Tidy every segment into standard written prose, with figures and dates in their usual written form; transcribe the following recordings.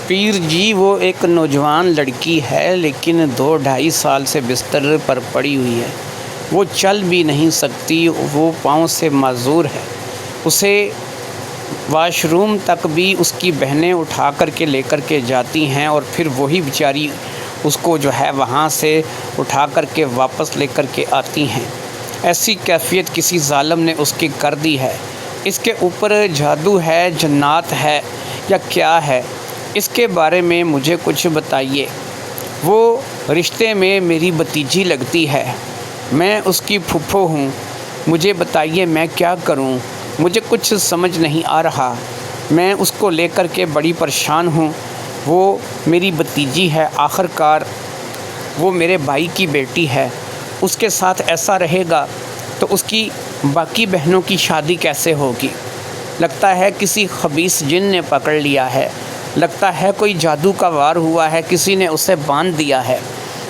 پیر جی وہ ایک نوجوان لڑکی ہے لیکن 2-2.5 سال سے بستر پر پڑی ہوئی ہے۔ وہ چل بھی نہیں سکتی، وہ پاؤں سے معذور ہے۔ اسے واش روم تک بھی اس کی بہنیں اٹھا کر کے لے کر کے جاتی ہیں اور پھر وہی بیچاری اس کو جو ہے وہاں سے اٹھا کر کے واپس لے کر کے آتی ہیں۔ ایسی کیفیت کسی ظالم نے اس کی کر دی ہے۔ اس کے اوپر جادو ہے، جنات ہے یا کیا ہے؟ اس کے بارے میں مجھے کچھ بتائیے۔ وہ رشتے میں میری بھتیجی لگتی ہے، میں اس کی پھپھو ہوں۔ مجھے بتائیے میں کیا کروں؟ مجھے کچھ سمجھ نہیں آ رہا۔ میں اس کو لے کر کے بڑی پریشان ہوں۔ وہ میری بھتیجی ہے، آخر کار وہ میرے بھائی کی بیٹی ہے۔ اس کے ساتھ ایسا رہے گا تو اس کی باقی بہنوں کی شادی کیسے ہوگی؟ لگتا ہے کسی خبیث جن نے پکڑ لیا ہے، لگتا ہے کوئی جادو کا وار ہوا ہے، کسی نے اسے باندھ دیا ہے،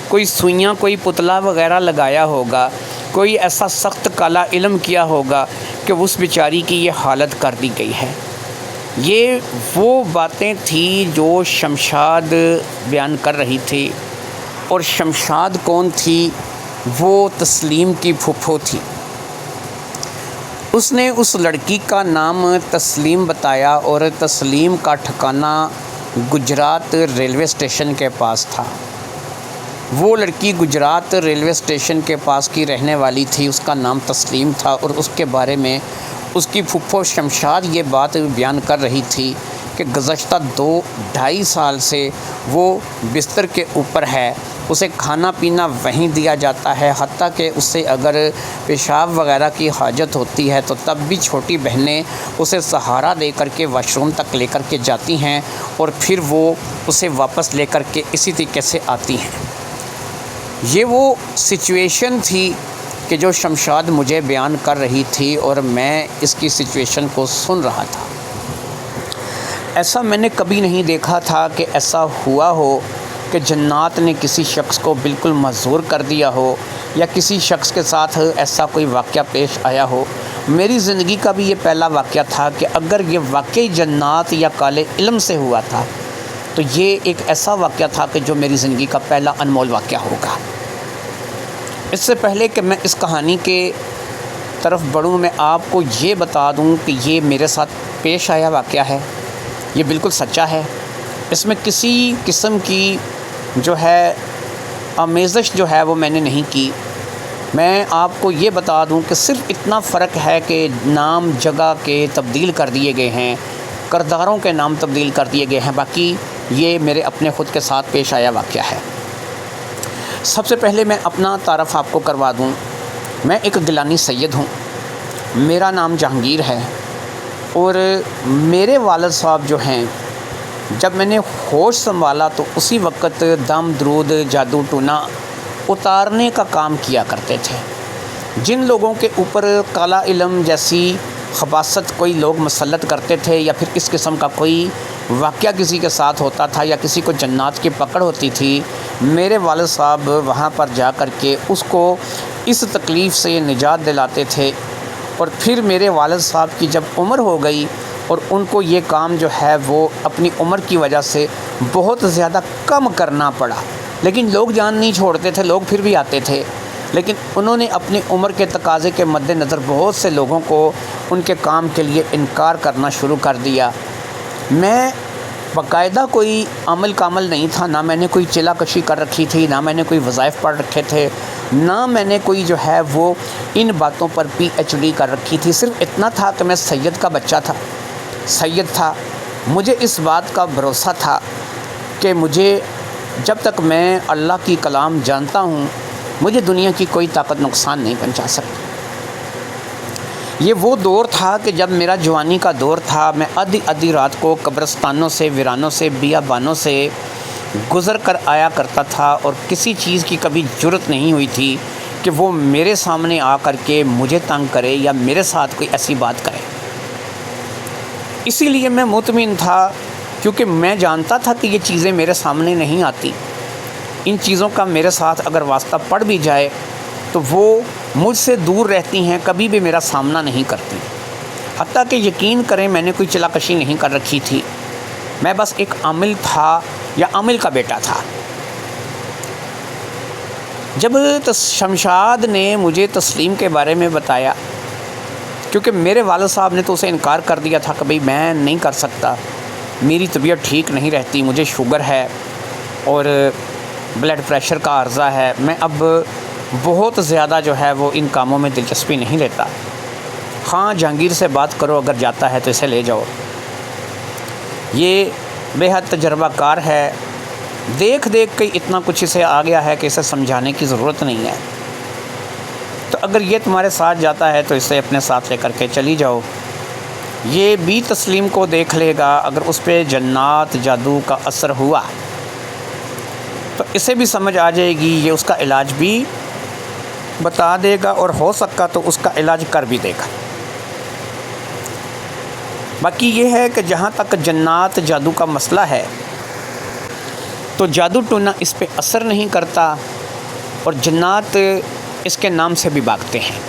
کوئی سوئیاں، کوئی پتلا وغیرہ لگایا ہوگا، کوئی ایسا سخت کالا علم کیا ہوگا کہ اس بیچاری کی یہ حالت کر دی گئی ہے۔ یہ وہ باتیں تھیں جو شمشاد بیان کر رہی تھی، اور شمشاد کون تھی؟ وہ تسلیم کی پھپھو تھی۔ اس نے اس لڑکی کا نام تسلیم بتایا اور تسلیم کا ٹھکانہ گجرات ریلوے اسٹیشن کے پاس تھا۔ وہ لڑکی گجرات ریلوے اسٹیشن کے پاس کی رہنے والی تھی، اس کا نام تسلیم تھا، اور اس کے بارے میں اس کی پھپھو شمشاد یہ بات بیان کر رہی تھی کہ گزشتہ 2-2.5 سال سے وہ بستر کے اوپر ہے، اسے کھانا پینا وہیں دیا جاتا ہے، حتیٰ کہ اسے اگر پیشاب وغیرہ کی حاجت ہوتی ہے تو تب بھی چھوٹی بہنیں اسے سہارا دے کر کے واش روم تک لے کر کے جاتی ہیں اور پھر وہ اسے واپس لے کر کے اسی طریقے سے آتی ہیں۔ یہ وہ سچویشن تھی کہ جو شمشاد مجھے بیان کر رہی تھی اور میں اس کی سچویشن کو سن رہا تھا۔ ایسا میں نے کبھی نہیں دیکھا تھا کہ ایسا ہوا ہو کہ جنات نے کسی شخص کو بالکل معذور کر دیا ہو یا کسی شخص کے ساتھ ایسا کوئی واقعہ پیش آیا ہو۔ میری زندگی کا بھی یہ پہلا واقعہ تھا کہ اگر یہ واقعی جنات یا کالے علم سے ہوا تھا تو یہ ایک ایسا واقعہ تھا کہ جو میری زندگی کا پہلا انمول واقعہ ہوگا۔ اس سے پہلے کہ میں اس کہانی کے طرف بڑھوں، میں آپ کو یہ بتا دوں کہ یہ میرے ساتھ پیش آیا واقعہ ہے، یہ بالکل سچا ہے۔ اس میں کسی قسم کی جو ہے آمیزش جو ہے وہ میں نے نہیں کی۔ میں آپ کو یہ بتا دوں کہ صرف اتنا فرق ہے کہ نام جگہ کے تبدیل کر دیے گئے ہیں، کرداروں کے نام تبدیل کر دیے گئے ہیں، باقی یہ میرے اپنے خود کے ساتھ پیش آیا واقعہ ہے۔ سب سے پہلے میں اپنا تعارف آپ کو کروا دوں۔ میں ایک گیلانی سید ہوں، میرا نام جہانگیر ہے، اور میرے والد صاحب جو ہیں، جب میں نے ہوش سنبھالا تو اسی وقت دم درود جادو ٹونا اتارنے کا کام کیا کرتے تھے۔ جن لوگوں کے اوپر کالا علم جیسی خباثت کوئی لوگ مسلط کرتے تھے یا پھر اس قسم کا کوئی واقعہ کسی کے ساتھ ہوتا تھا یا کسی کو جنات کی پکڑ ہوتی تھی، میرے والد صاحب وہاں پر جا کر کے اس کو اس تکلیف سے نجات دلاتے تھے۔ اور پھر میرے والد صاحب کی جب عمر ہو گئی اور ان کو یہ کام جو ہے وہ اپنی عمر کی وجہ سے بہت زیادہ کم کرنا پڑا، لیکن لوگ جان نہیں چھوڑتے تھے، لوگ پھر بھی آتے تھے، لیکن انہوں نے اپنی عمر کے تقاضے کے مد نظر بہت سے لوگوں کو ان کے کام کے لیے انکار کرنا شروع کر دیا۔ میں باقاعدہ کوئی عمل کامل نہیں تھا، نہ میں نے کوئی چلا کشی کر رکھی تھی، نہ میں نے کوئی وظائف پڑھ رکھے تھے، نہ میں نے کوئی جو ہے وہ ان باتوں پر PhD کر رکھی تھی۔ صرف اتنا تھا کہ میں سید کا بچہ تھا، سید تھا۔ مجھے اس بات کا بھروسہ تھا کہ مجھے جب تک میں اللہ کی کلام جانتا ہوں، مجھے دنیا کی کوئی طاقت نقصان نہیں پہنچا سکتی۔ یہ وہ دور تھا کہ جب میرا جوانی کا دور تھا، میں آدھی رات کو قبرستانوں سے، ویرانوں سے، بیابانوں سے گزر کر آیا کرتا تھا، اور کسی چیز کی کبھی جرت نہیں ہوئی تھی کہ وہ میرے سامنے آ کر کے مجھے تنگ کرے یا میرے ساتھ کوئی ایسی بات کرے۔ اسی لیے میں مطمئن تھا، کیونکہ میں جانتا تھا کہ یہ چیزیں میرے سامنے نہیں آتی۔ ان چیزوں کا میرے ساتھ اگر واسطہ پڑ بھی جائے تو وہ مجھ سے دور رہتی ہیں، کبھی بھی میرا سامنا نہیں کرتی۔ حتیٰ کہ یقین کریں میں نے کوئی چلا کشی نہیں کر رکھی تھی، میں بس ایک عامل تھا یا عامل کا بیٹا تھا۔ جب شمشاد نے مجھے تسلیم کے بارے میں بتایا، کیونکہ میرے والد صاحب نے تو اسے انکار کر دیا تھا کہ بھئی میں نہیں کر سکتا، میری طبیعت ٹھیک نہیں رہتی، مجھے شوگر ہے اور بلڈ پریشر کا عرضہ ہے، میں اب بہت زیادہ جو ہے وہ ان کاموں میں دلچسپی نہیں لیتا، خواہ جہانگیر سے بات کرو، اگر جاتا ہے تو اسے لے جاؤ، یہ بے حد تجربہ کار ہے، دیکھ کے اتنا کچھ اسے آ گیا ہے کہ اسے سمجھانے کی ضرورت نہیں ہے، تو اگر یہ تمہارے ساتھ جاتا ہے تو اسے اپنے ساتھ لے کر کے چلی جاؤ، یہ بھی تسلیم کو دیکھ لے گا، اگر اس پہ جنات جادو کا اثر ہوا تو اسے بھی سمجھ آ جائے گی، یہ اس کا علاج بھی بتا دے گا اور ہو سکا تو اس کا علاج کر بھی دے گا۔ باقی یہ ہے کہ جہاں تک جنات جادو کا مسئلہ ہے تو جادو ٹونا اس پہ اثر نہیں کرتا اور جنات اس کے نام سے بھی بھاگتے ہیں۔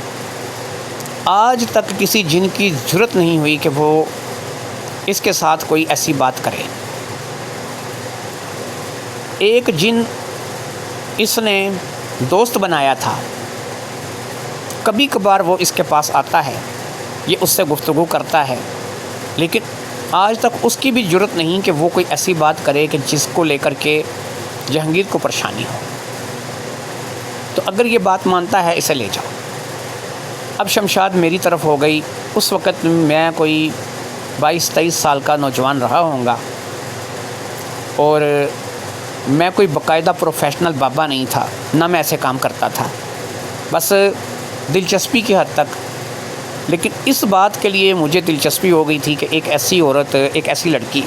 آج تک کسی جن کی جرت نہیں ہوئی کہ وہ اس کے ساتھ کوئی ایسی بات کرے۔ ایک جن اس نے دوست بنایا تھا، کبھی کبھار وہ اس کے پاس آتا ہے، یہ اس سے گفتگو کرتا ہے، لیکن آج تک اس کی بھی جرت نہیں کہ وہ کوئی ایسی بات کرے کہ جس کو لے کر کے جہانگیر کو پریشانی ہو۔ تو اگر یہ بات مانتا ہے اسے لے جاؤ۔ اب شمشاد میری طرف ہو گئی، اس وقت میں کوئی 22-23 سال کا نوجوان رہا ہوں گا اور میں کوئی باقاعدہ پروفیشنل بابا نہیں تھا، نہ میں ایسے کام کرتا تھا، بس دلچسپی کی حد تک۔ لیکن اس بات کے لیے مجھے دلچسپی ہو گئی تھی کہ ایک ایسی عورت، ایک ایسی لڑکی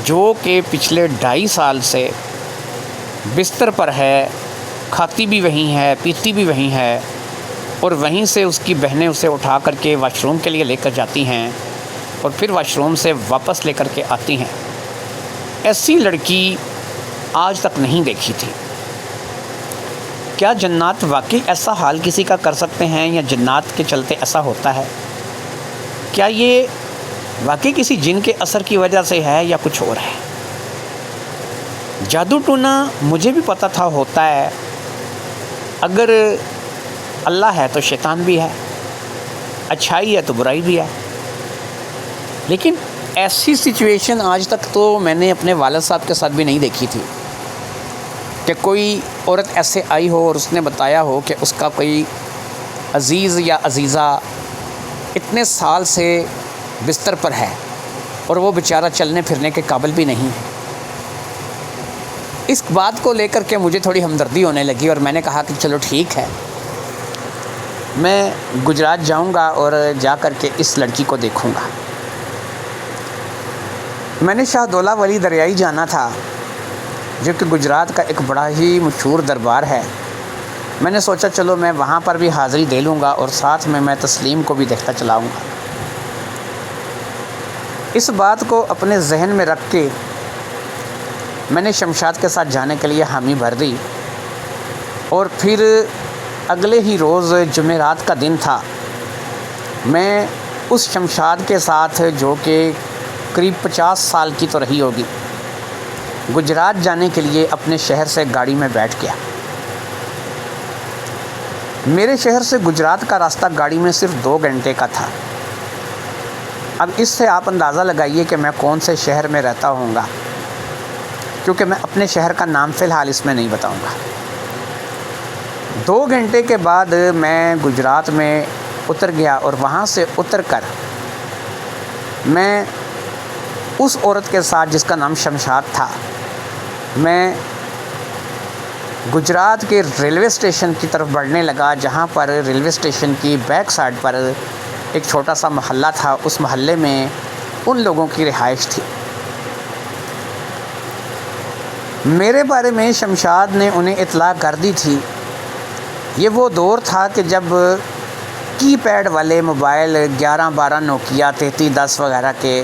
جو کہ پچھلے 2.5 سال سے بستر پر ہے، کھاتی بھی وہیں ہے، پیتی بھی وہیں ہے، اور وہیں سے اس کی بہنیں اسے اٹھا کر کے واش روم کے لیے لے کر جاتی ہیں اور پھر واش روم سے واپس لے کر کے آتی ہیں، ایسی لڑکی آج تک نہیں دیکھی تھی۔ کیا جنات واقعی ایسا حال کسی کا کر سکتے ہیں یا جنات کے چلتے ایسا ہوتا ہے؟ کیا یہ واقعی کسی جن کے اثر کی وجہ سے ہے یا کچھ اور ہے؟ جادو ٹونا مجھے بھی پتہ تھا ہوتا ہے، اگر اللہ ہے تو شیطان بھی ہے، اچھائی ہے تو برائی بھی ہے، لیکن ایسی سچویشن آج تک تو میں نے اپنے والد صاحب کے ساتھ بھی نہیں دیکھی تھی کہ کوئی عورت ایسے آئی ہو اور اس نے بتایا ہو کہ اس کا کوئی عزیز یا عزیزہ اتنے سال سے بستر پر ہے اور وہ بیچارہ چلنے پھرنے کے قابل بھی نہیں ہے۔ اس بات کو لے کر کے مجھے تھوڑی ہمدردی ہونے لگی اور میں نے کہا کہ چلو ٹھیک ہے، میں گجرات جاؤں گا اور جا کر کے اس لڑکی کو دیکھوں گا۔ میں نے شاہ دولہ ولی دریائی جانا تھا، جو کہ گجرات کا ایک بڑا ہی مشہور دربار ہے۔ میں نے سوچا چلو میں وہاں پر بھی حاضری دے لوں گا اور ساتھ میں تسلیم کو بھی دیکھتا چلاؤں گا۔ اس بات کو اپنے ذہن میں رکھ کے میں نے شمشاد کے ساتھ جانے کے لیے حامی بھر دی، اور پھر اگلے ہی روز جمعرات کا دن تھا، میں اس شمشاد کے ساتھ، جو کہ قریب 50 سال کی تو رہی ہوگی، گجرات جانے کے لیے اپنے شہر سے گاڑی میں بیٹھ گیا۔ میرے شہر سے گجرات کا راستہ گاڑی میں صرف 2 گھنٹے کا تھا۔ اب اس سے آپ اندازہ لگائیے کہ میں کون سے شہر میں رہتا ہوں گا، کیونکہ میں اپنے شہر کا نام فی الحال اس میں نہیں بتاؤں گا۔ 2 گھنٹے کے بعد میں گجرات میں اتر گیا اور وہاں سے اتر کر میں اس عورت کے ساتھ جس کا نام شمشاد تھا، میں گجرات کے ریلوے اسٹیشن کی طرف بڑھنے لگا، جہاں پر ریلوے اسٹیشن کی بیک سائڈ پر ایک چھوٹا سا محلہ تھا۔ اس محلے میں ان لوگوں کی رہائش تھی۔ میرے بارے میں شمشاد نے انہیں اطلاع کر دی تھی۔ یہ وہ دور تھا کہ جب کی پیڈ والے موبائل 11-12 نوکیا 3310 وغیرہ کے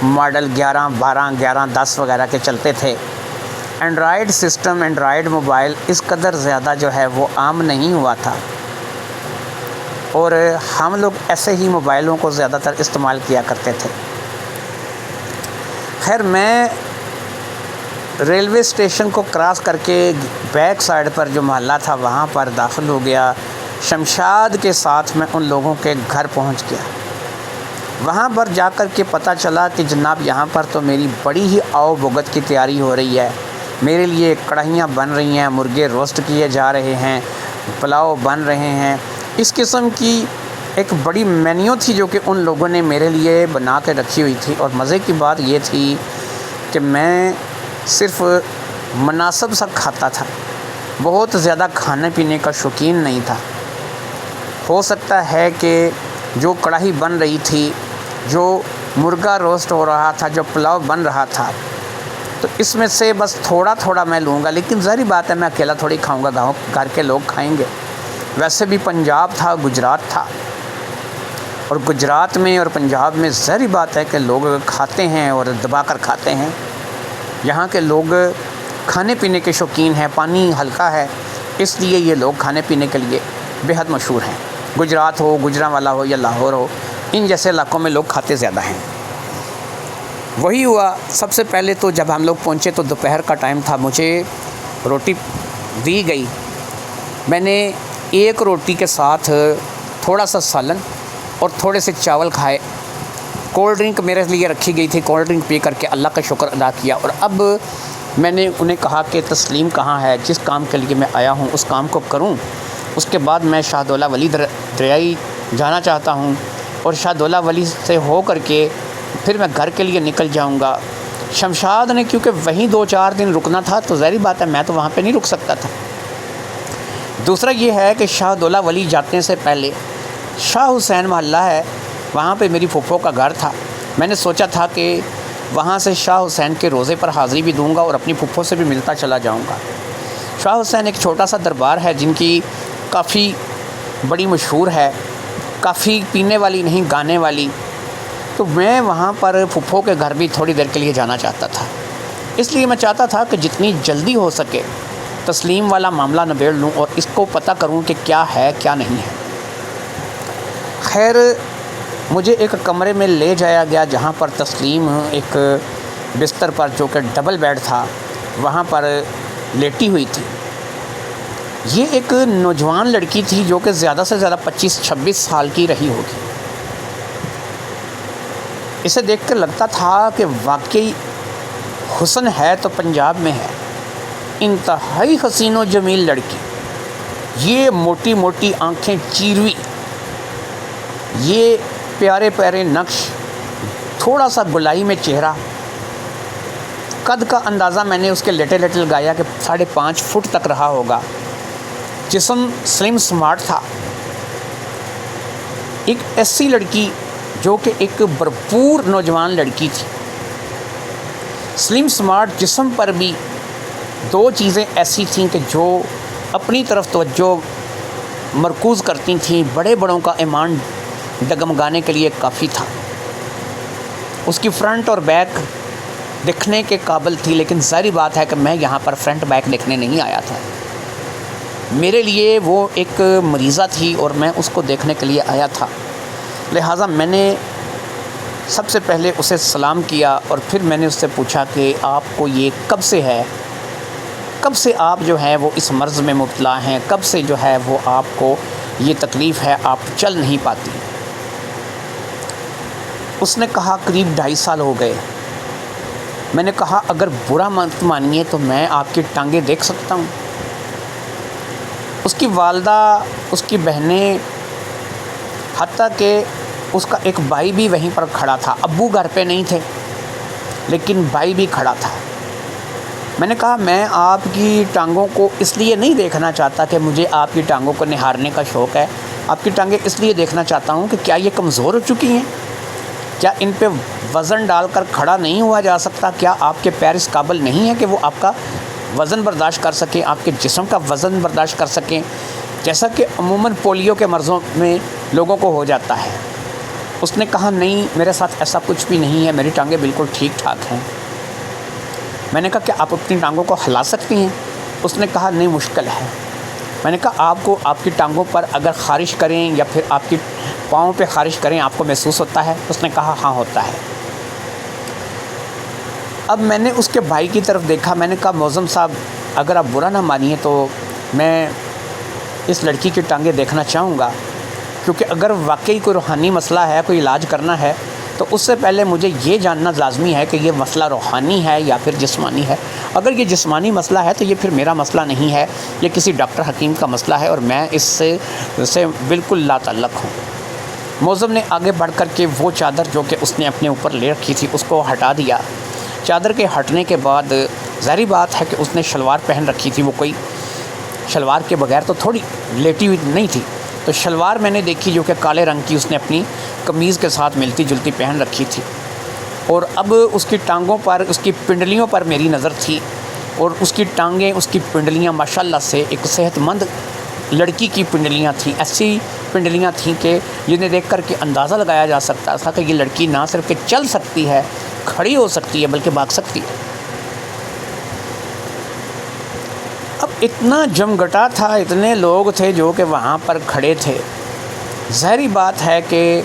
ماڈل 11-12 11-10 وغیرہ کے چلتے تھے۔ اینڈرائڈ سسٹم، اینڈرائڈ موبائل اس قدر زیادہ جو ہے وہ عام نہیں ہوا تھا، اور ہم لوگ ایسے ہی موبائلوں کو زیادہ تر استعمال کیا کرتے تھے۔ خیر میں ریلوے اسٹیشن کو کراس کر کے بیک سائڈ پر جو محلہ تھا وہاں پر داخل ہو گیا۔ شمشاد کے ساتھ میں ان لوگوں کے گھر پہنچ گیا۔ وہاں پر جا کر کے پتہ چلا کہ جناب یہاں پر تو میری بڑی ہی آؤ بھگت کی تیاری ہو رہی ہے، میرے لیے کڑھائیاں بن رہی ہیں، مرغے روسٹ کیے جا رہے ہیں، پلاؤ بن رہے ہیں۔ اس قسم کی ایک بڑی مینیو تھی جو کہ ان لوگوں نے میرے لیے بنا کے رکھی ہوئی تھی۔ اور مزے کی بات یہ تھی کہ میں صرف مناسب سا کھاتا تھا، بہت زیادہ کھانے پینے کا شوقین نہیں تھا۔ ہو سکتا ہے کہ جو کڑھائی بن رہی تھی، جو مرغا روسٹ ہو رہا تھا، جو پلاؤ بن رہا تھا، تو اس میں سے بس تھوڑا تھوڑا میں لوں گا، لیکن ظاہری بات ہے میں اکیلا تھوڑی کھاؤں گا، گھر کے لوگ کھائیں گے۔ ویسے بھی پنجاب تھا، گجرات تھا، اور گجرات میں اور پنجاب میں ظاہری بات ہے کہ لوگ کھاتے ہیں اور دبا کر کھاتے ہیں۔ یہاں کے لوگ کھانے پینے کے شوقین ہیں، پانی ہلکا ہے، اس لیے یہ لوگ کھانے پینے کے لیے بہت مشہور ہیں۔ گجرات ہو، گجرانوالہ ہو یا لاہور ہو، ان جیسے علاقوں میں لوگ کھاتے زیادہ ہیں۔ وہی ہوا، سب سے پہلے تو جب ہم لوگ پہنچے تو دوپہر کا ٹائم تھا، مجھے روٹی دی گئی۔ میں نے ایک روٹی کے ساتھ تھوڑا سا سالن اور تھوڑے سے چاول کھائے۔ کولڈ ڈرنک میرے لیے رکھی گئی تھی، کولڈ ڈرنک پی کر کے اللہ کا شکر ادا کیا۔ اور اب میں نے انہیں کہا کہ تسلیم کہاں ہے، جس کام کے لیے میں آیا ہوں اس کام کو کروں، اس کے بعد میں شاہدولہ ولی دریائی جانا چاہتا ہوں، اور شاہدولہ ولی سے ہو کر کے پھر میں گھر کے لیے نکل جاؤں گا۔ شمشاد نے کیونکہ وہیں 2-4 دن رکنا تھا تو ظاہری بات ہے میں تو وہاں پہ نہیں رک سکتا تھا۔ دوسرا یہ ہے کہ شاہدولہ ولی جانے سے پہلے شاہ حسین محلہ ہے، وہاں پہ میری پھپھو کا گھر تھا۔ میں نے سوچا تھا کہ وہاں سے شاہ حسین کے روزے پر حاضری بھی دوں گا اور اپنی پھپھو سے بھی ملتا چلا جاؤں گا۔ شاہ حسین ایک چھوٹا سا دربار ہے جن کی کافی بڑی مشہور ہے، کافی پینے والی نہیں گانے والی، تو میں وہاں پر پھپھو کے گھر بھی تھوڑی دیر کے لیے جانا چاہتا تھا۔ اس لیے میں چاہتا تھا کہ جتنی جلدی ہو سکے تسلیم والا معاملہ نبیڑ لوں اور اس کو پتہ کروں کہ کیا ہے کیا نہیں ہے۔ خیر مجھے ایک کمرے میں لے جایا گیا جہاں پر تسلیم ایک بستر پر جو کہ ڈبل بیڈ تھا وہاں پر لیٹی ہوئی تھی۔ یہ ایک نوجوان لڑکی تھی جو کہ زیادہ سے زیادہ 25-26 سال کی رہی ہوگی۔ اسے دیکھ کر لگتا تھا کہ واقعی حسن ہے تو پنجاب میں ہے، انتہائی حسین و جمیل لڑکی، یہ موٹی موٹی آنکھیں چیروی، یہ پیارے پیارے نقش، تھوڑا سا گلائی میں چہرہ، قد کا اندازہ میں نے اس کے لیٹے لیٹے لگایا کہ 5.5 فٹ تک رہا ہوگا۔ جسم سلم سمارٹ تھا، ایک ایسی لڑکی جو کہ ایک بھرپور نوجوان لڑکی تھی۔ سلم سمارٹ جسم پر بھی 2 چیزیں ایسی تھیں کہ جو اپنی طرف توجہ مرکوز کرتی تھیں، بڑے بڑوں کا ایمان ڈگمگانے کے لیے کافی تھا۔ اس کی فرنٹ اور بیک دیکھنے کے قابل تھی، لیکن ظاہری بات ہے کہ میں یہاں پر فرنٹ بیک دیکھنے نہیں آیا تھا، میرے لیے وہ ایک مریضہ تھی اور میں اس کو دیکھنے کے لیے آیا تھا۔ لہٰذا میں نے سب سے پہلے اسے سلام کیا اور پھر میں نے اس سے پوچھا کہ آپ کو یہ کب سے ہے، کب سے آپ جو ہے وہ اس مرض میں مبتلا ہیں، کب سے جو ہے وہ آپ کو یہ تکلیف ہے، آپ چل نہیں پاتی؟ اس نے کہا قریب 2.5 سال ہو گئے۔ میں نے کہا اگر برا مت مانیے تو میں آپ کی ٹانگیں دیکھ سکتا ہوں۔ اس کی والدہ، اس کی بہنیں، حتیٰ کہ اس کا ایک بھائی بھی وہیں پر کھڑا تھا، ابو گھر پہ نہیں تھے لیکن بھائی بھی کھڑا تھا۔ میں نے کہا میں آپ کی ٹانگوں کو اس لیے نہیں دیکھنا چاہتا کہ مجھے آپ کی ٹانگوں کو نہارنے کا شوق ہے، آپ کی ٹانگیں اس لیے دیکھنا چاہتا ہوں کہ کیا یہ کمزور ہو چکی ہیں، کیا ان پہ وزن ڈال کر کھڑا نہیں ہوا جا سکتا، کیا آپ کے پیر اس قابل نہیں ہیں کہ وہ آپ کا وزن برداشت کر سکیں، آپ کے جسم کا وزن برداشت کر سکیں، جیسا کہ عموماً پولیو کے مرضوں میں لوگوں کو ہو جاتا ہے۔ اس نے کہا نہیں میرے ساتھ ایسا کچھ بھی نہیں ہے، میری ٹانگیں بالکل ٹھیک ٹھاک ہیں۔ میں نے کہا کہ آپ اپنی ٹانگوں کو ہلا سکتی ہیں؟ اس نے کہا نہیں مشکل ہے۔ میں نے کہا آپ کو آپ کی ٹانگوں پر اگر خارش کریں یا پھر آپ کی پاؤں پہ خارش کریں آپ کو محسوس ہوتا ہے؟ اس نے کہا ہاں ہوتا ہے۔ اب میں نے اس کے بھائی کی طرف دیکھا، میں نے کہا معظم صاحب اگر آپ برا نہ مانیے تو میں اس لڑکی کی ٹانگیں دیکھنا چاہوں گا، کیونکہ اگر واقعی کوئی روحانی مسئلہ ہے، کوئی علاج کرنا ہے تو اس سے پہلے مجھے یہ جاننا لازمی ہے کہ یہ مسئلہ روحانی ہے یا پھر جسمانی ہے۔ اگر یہ جسمانی مسئلہ ہے تو یہ پھر میرا مسئلہ نہیں ہے، یہ کسی ڈاکٹر حکیم کا مسئلہ ہے اور میں اس سے بالکل لا تعلق ہوں۔ معظم نے آگے بڑھ کر کے وہ چادر جو کہ اس نے اپنے اوپر لے رکھی تھی اس کو ہٹا دیا۔ چادر کے ہٹنے کے بعد ظاہری بات ہے کہ اس نے شلوار پہن رکھی تھی، وہ کوئی شلوار کے بغیر تو تھوڑی لیٹی ہوئی نہیں تھی، تو شلوار میں نے دیکھی جو کہ کالے رنگ کی اس نے اپنی قمیض کے ساتھ ملتی جلتی پہن رکھی تھی، اور اب اس کی ٹانگوں پر، اس کی پنڈلیوں پر میری نظر تھی، اور اس کی ٹانگیں، اس کی پنڈلیاں ماشاءاللہ سے ایک صحت مند لڑکی کی پنڈلیاں تھیں، ایسی پنڈلیاں تھیں کہ جنہیں دیکھ کر کے اندازہ لگایا جا سکتا تھا کہ یہ لڑکی نہ صرف کہ چل سکتی ہے، کھڑی ہو سکتی ہے، بلکہ بھاگ سکتی ہے۔ اب اتنا جمگٹا تھا، اتنے لوگ تھے جو کہ وہاں پر کھڑے تھے، ظاہری بات ہے کہ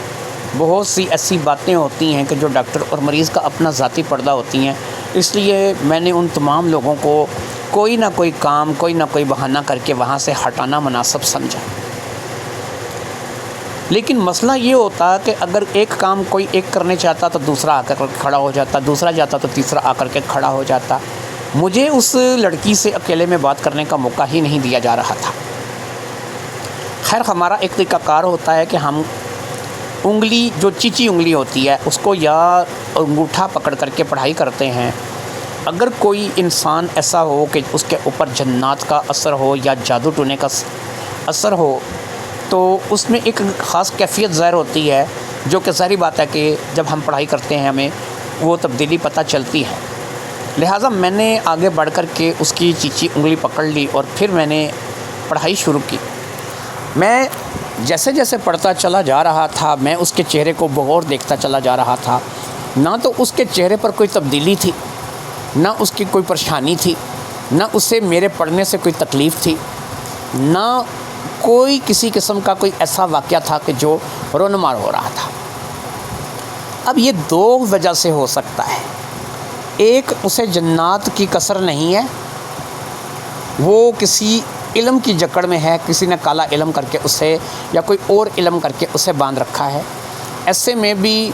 بہت سی ایسی باتیں ہوتی ہیں کہ جو ڈاکٹر اور مریض کا اپنا ذاتی پردہ ہوتی ہیں، اس لیے میں نے ان تمام لوگوں کو کوئی نہ کوئی کام، کوئی نہ کوئی بہانہ کر کے وہاں سے ہٹانا مناسب سمجھا۔ لیکن مسئلہ یہ ہوتا کہ اگر ایک کام کوئی ایک کرنے چاہتا تو دوسرا آ کر کھڑا ہو جاتا، دوسرا جاتا تو تیسرا آ کر کے کھڑا ہو جاتا۔ مجھے اس لڑکی سے اکیلے میں بات کرنے کا موقع ہی نہیں دیا جا رہا تھا۔ خیر، ہمارا ایک طریقہ کار ہوتا ہے کہ ہم انگلی، جو چیچی انگلی ہوتی ہے، اس کو یا انگوٹھا پکڑ کر کے پڑھائی کرتے ہیں۔ اگر کوئی انسان ایسا ہو کہ اس کے اوپر جنات کا اثر ہو یا جادو ٹونے کا اثر ہو تو اس میں ایک خاص کیفیت ظاہر ہوتی ہے، جو کہ ظاہری بات ہے کہ جب ہم پڑھائی کرتے ہیں ہمیں وہ تبدیلی پتہ چلتی ہے۔ لہٰذا میں نے آگے بڑھ کر کے اس کی چیچی انگلی پکڑ لی اور پھر میں نے پڑھائی شروع کی۔ میں جیسے جیسے پڑھتا چلا جا رہا تھا میں اس کے چہرے کو بغور دیکھتا چلا جا رہا تھا۔ نہ تو اس کے چہرے پر کوئی تبدیلی تھی، نہ اس کی کوئی پریشانی تھی، نہ اسے میرے پڑھنے سے کوئی تکلیف تھی، نہ کوئی کسی قسم کا کوئی ایسا واقعہ تھا کہ جو رونمار ہو رہا تھا۔ اب یہ دو وجہ سے ہو سکتا ہے، ایک اسے جنات کی کثر نہیں ہے، وہ کسی علم کی جکڑ میں ہے، کسی نے کالا علم کر کے اسے یا کوئی اور علم کر کے اسے باندھ رکھا ہے۔ ایسے میں بھی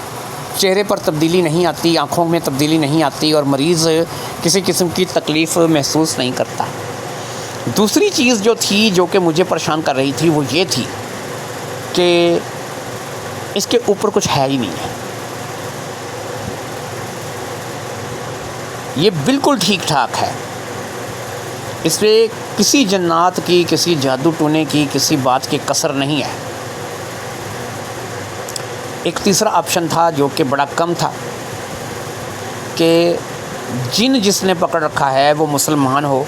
چہرے پر تبدیلی نہیں آتی، آنکھوں میں تبدیلی نہیں آتی اور مریض کسی قسم کی تکلیف محسوس نہیں کرتا۔ دوسری چیز جو تھی جو کہ مجھے پریشان کر رہی تھی وہ یہ تھی کہ اس کے اوپر کچھ ہے ہی نہیں ہے، یہ بالکل ٹھیک ٹھاک ہے، اس پہ کسی جنات کی، کسی جادو ٹونے کی، کسی بات کی کثر نہیں ہے۔ ایک تیسرا آپشن تھا جو کہ بڑا کم تھا کہ جن جس نے پکڑ رکھا ہے وہ مسلمان ہو،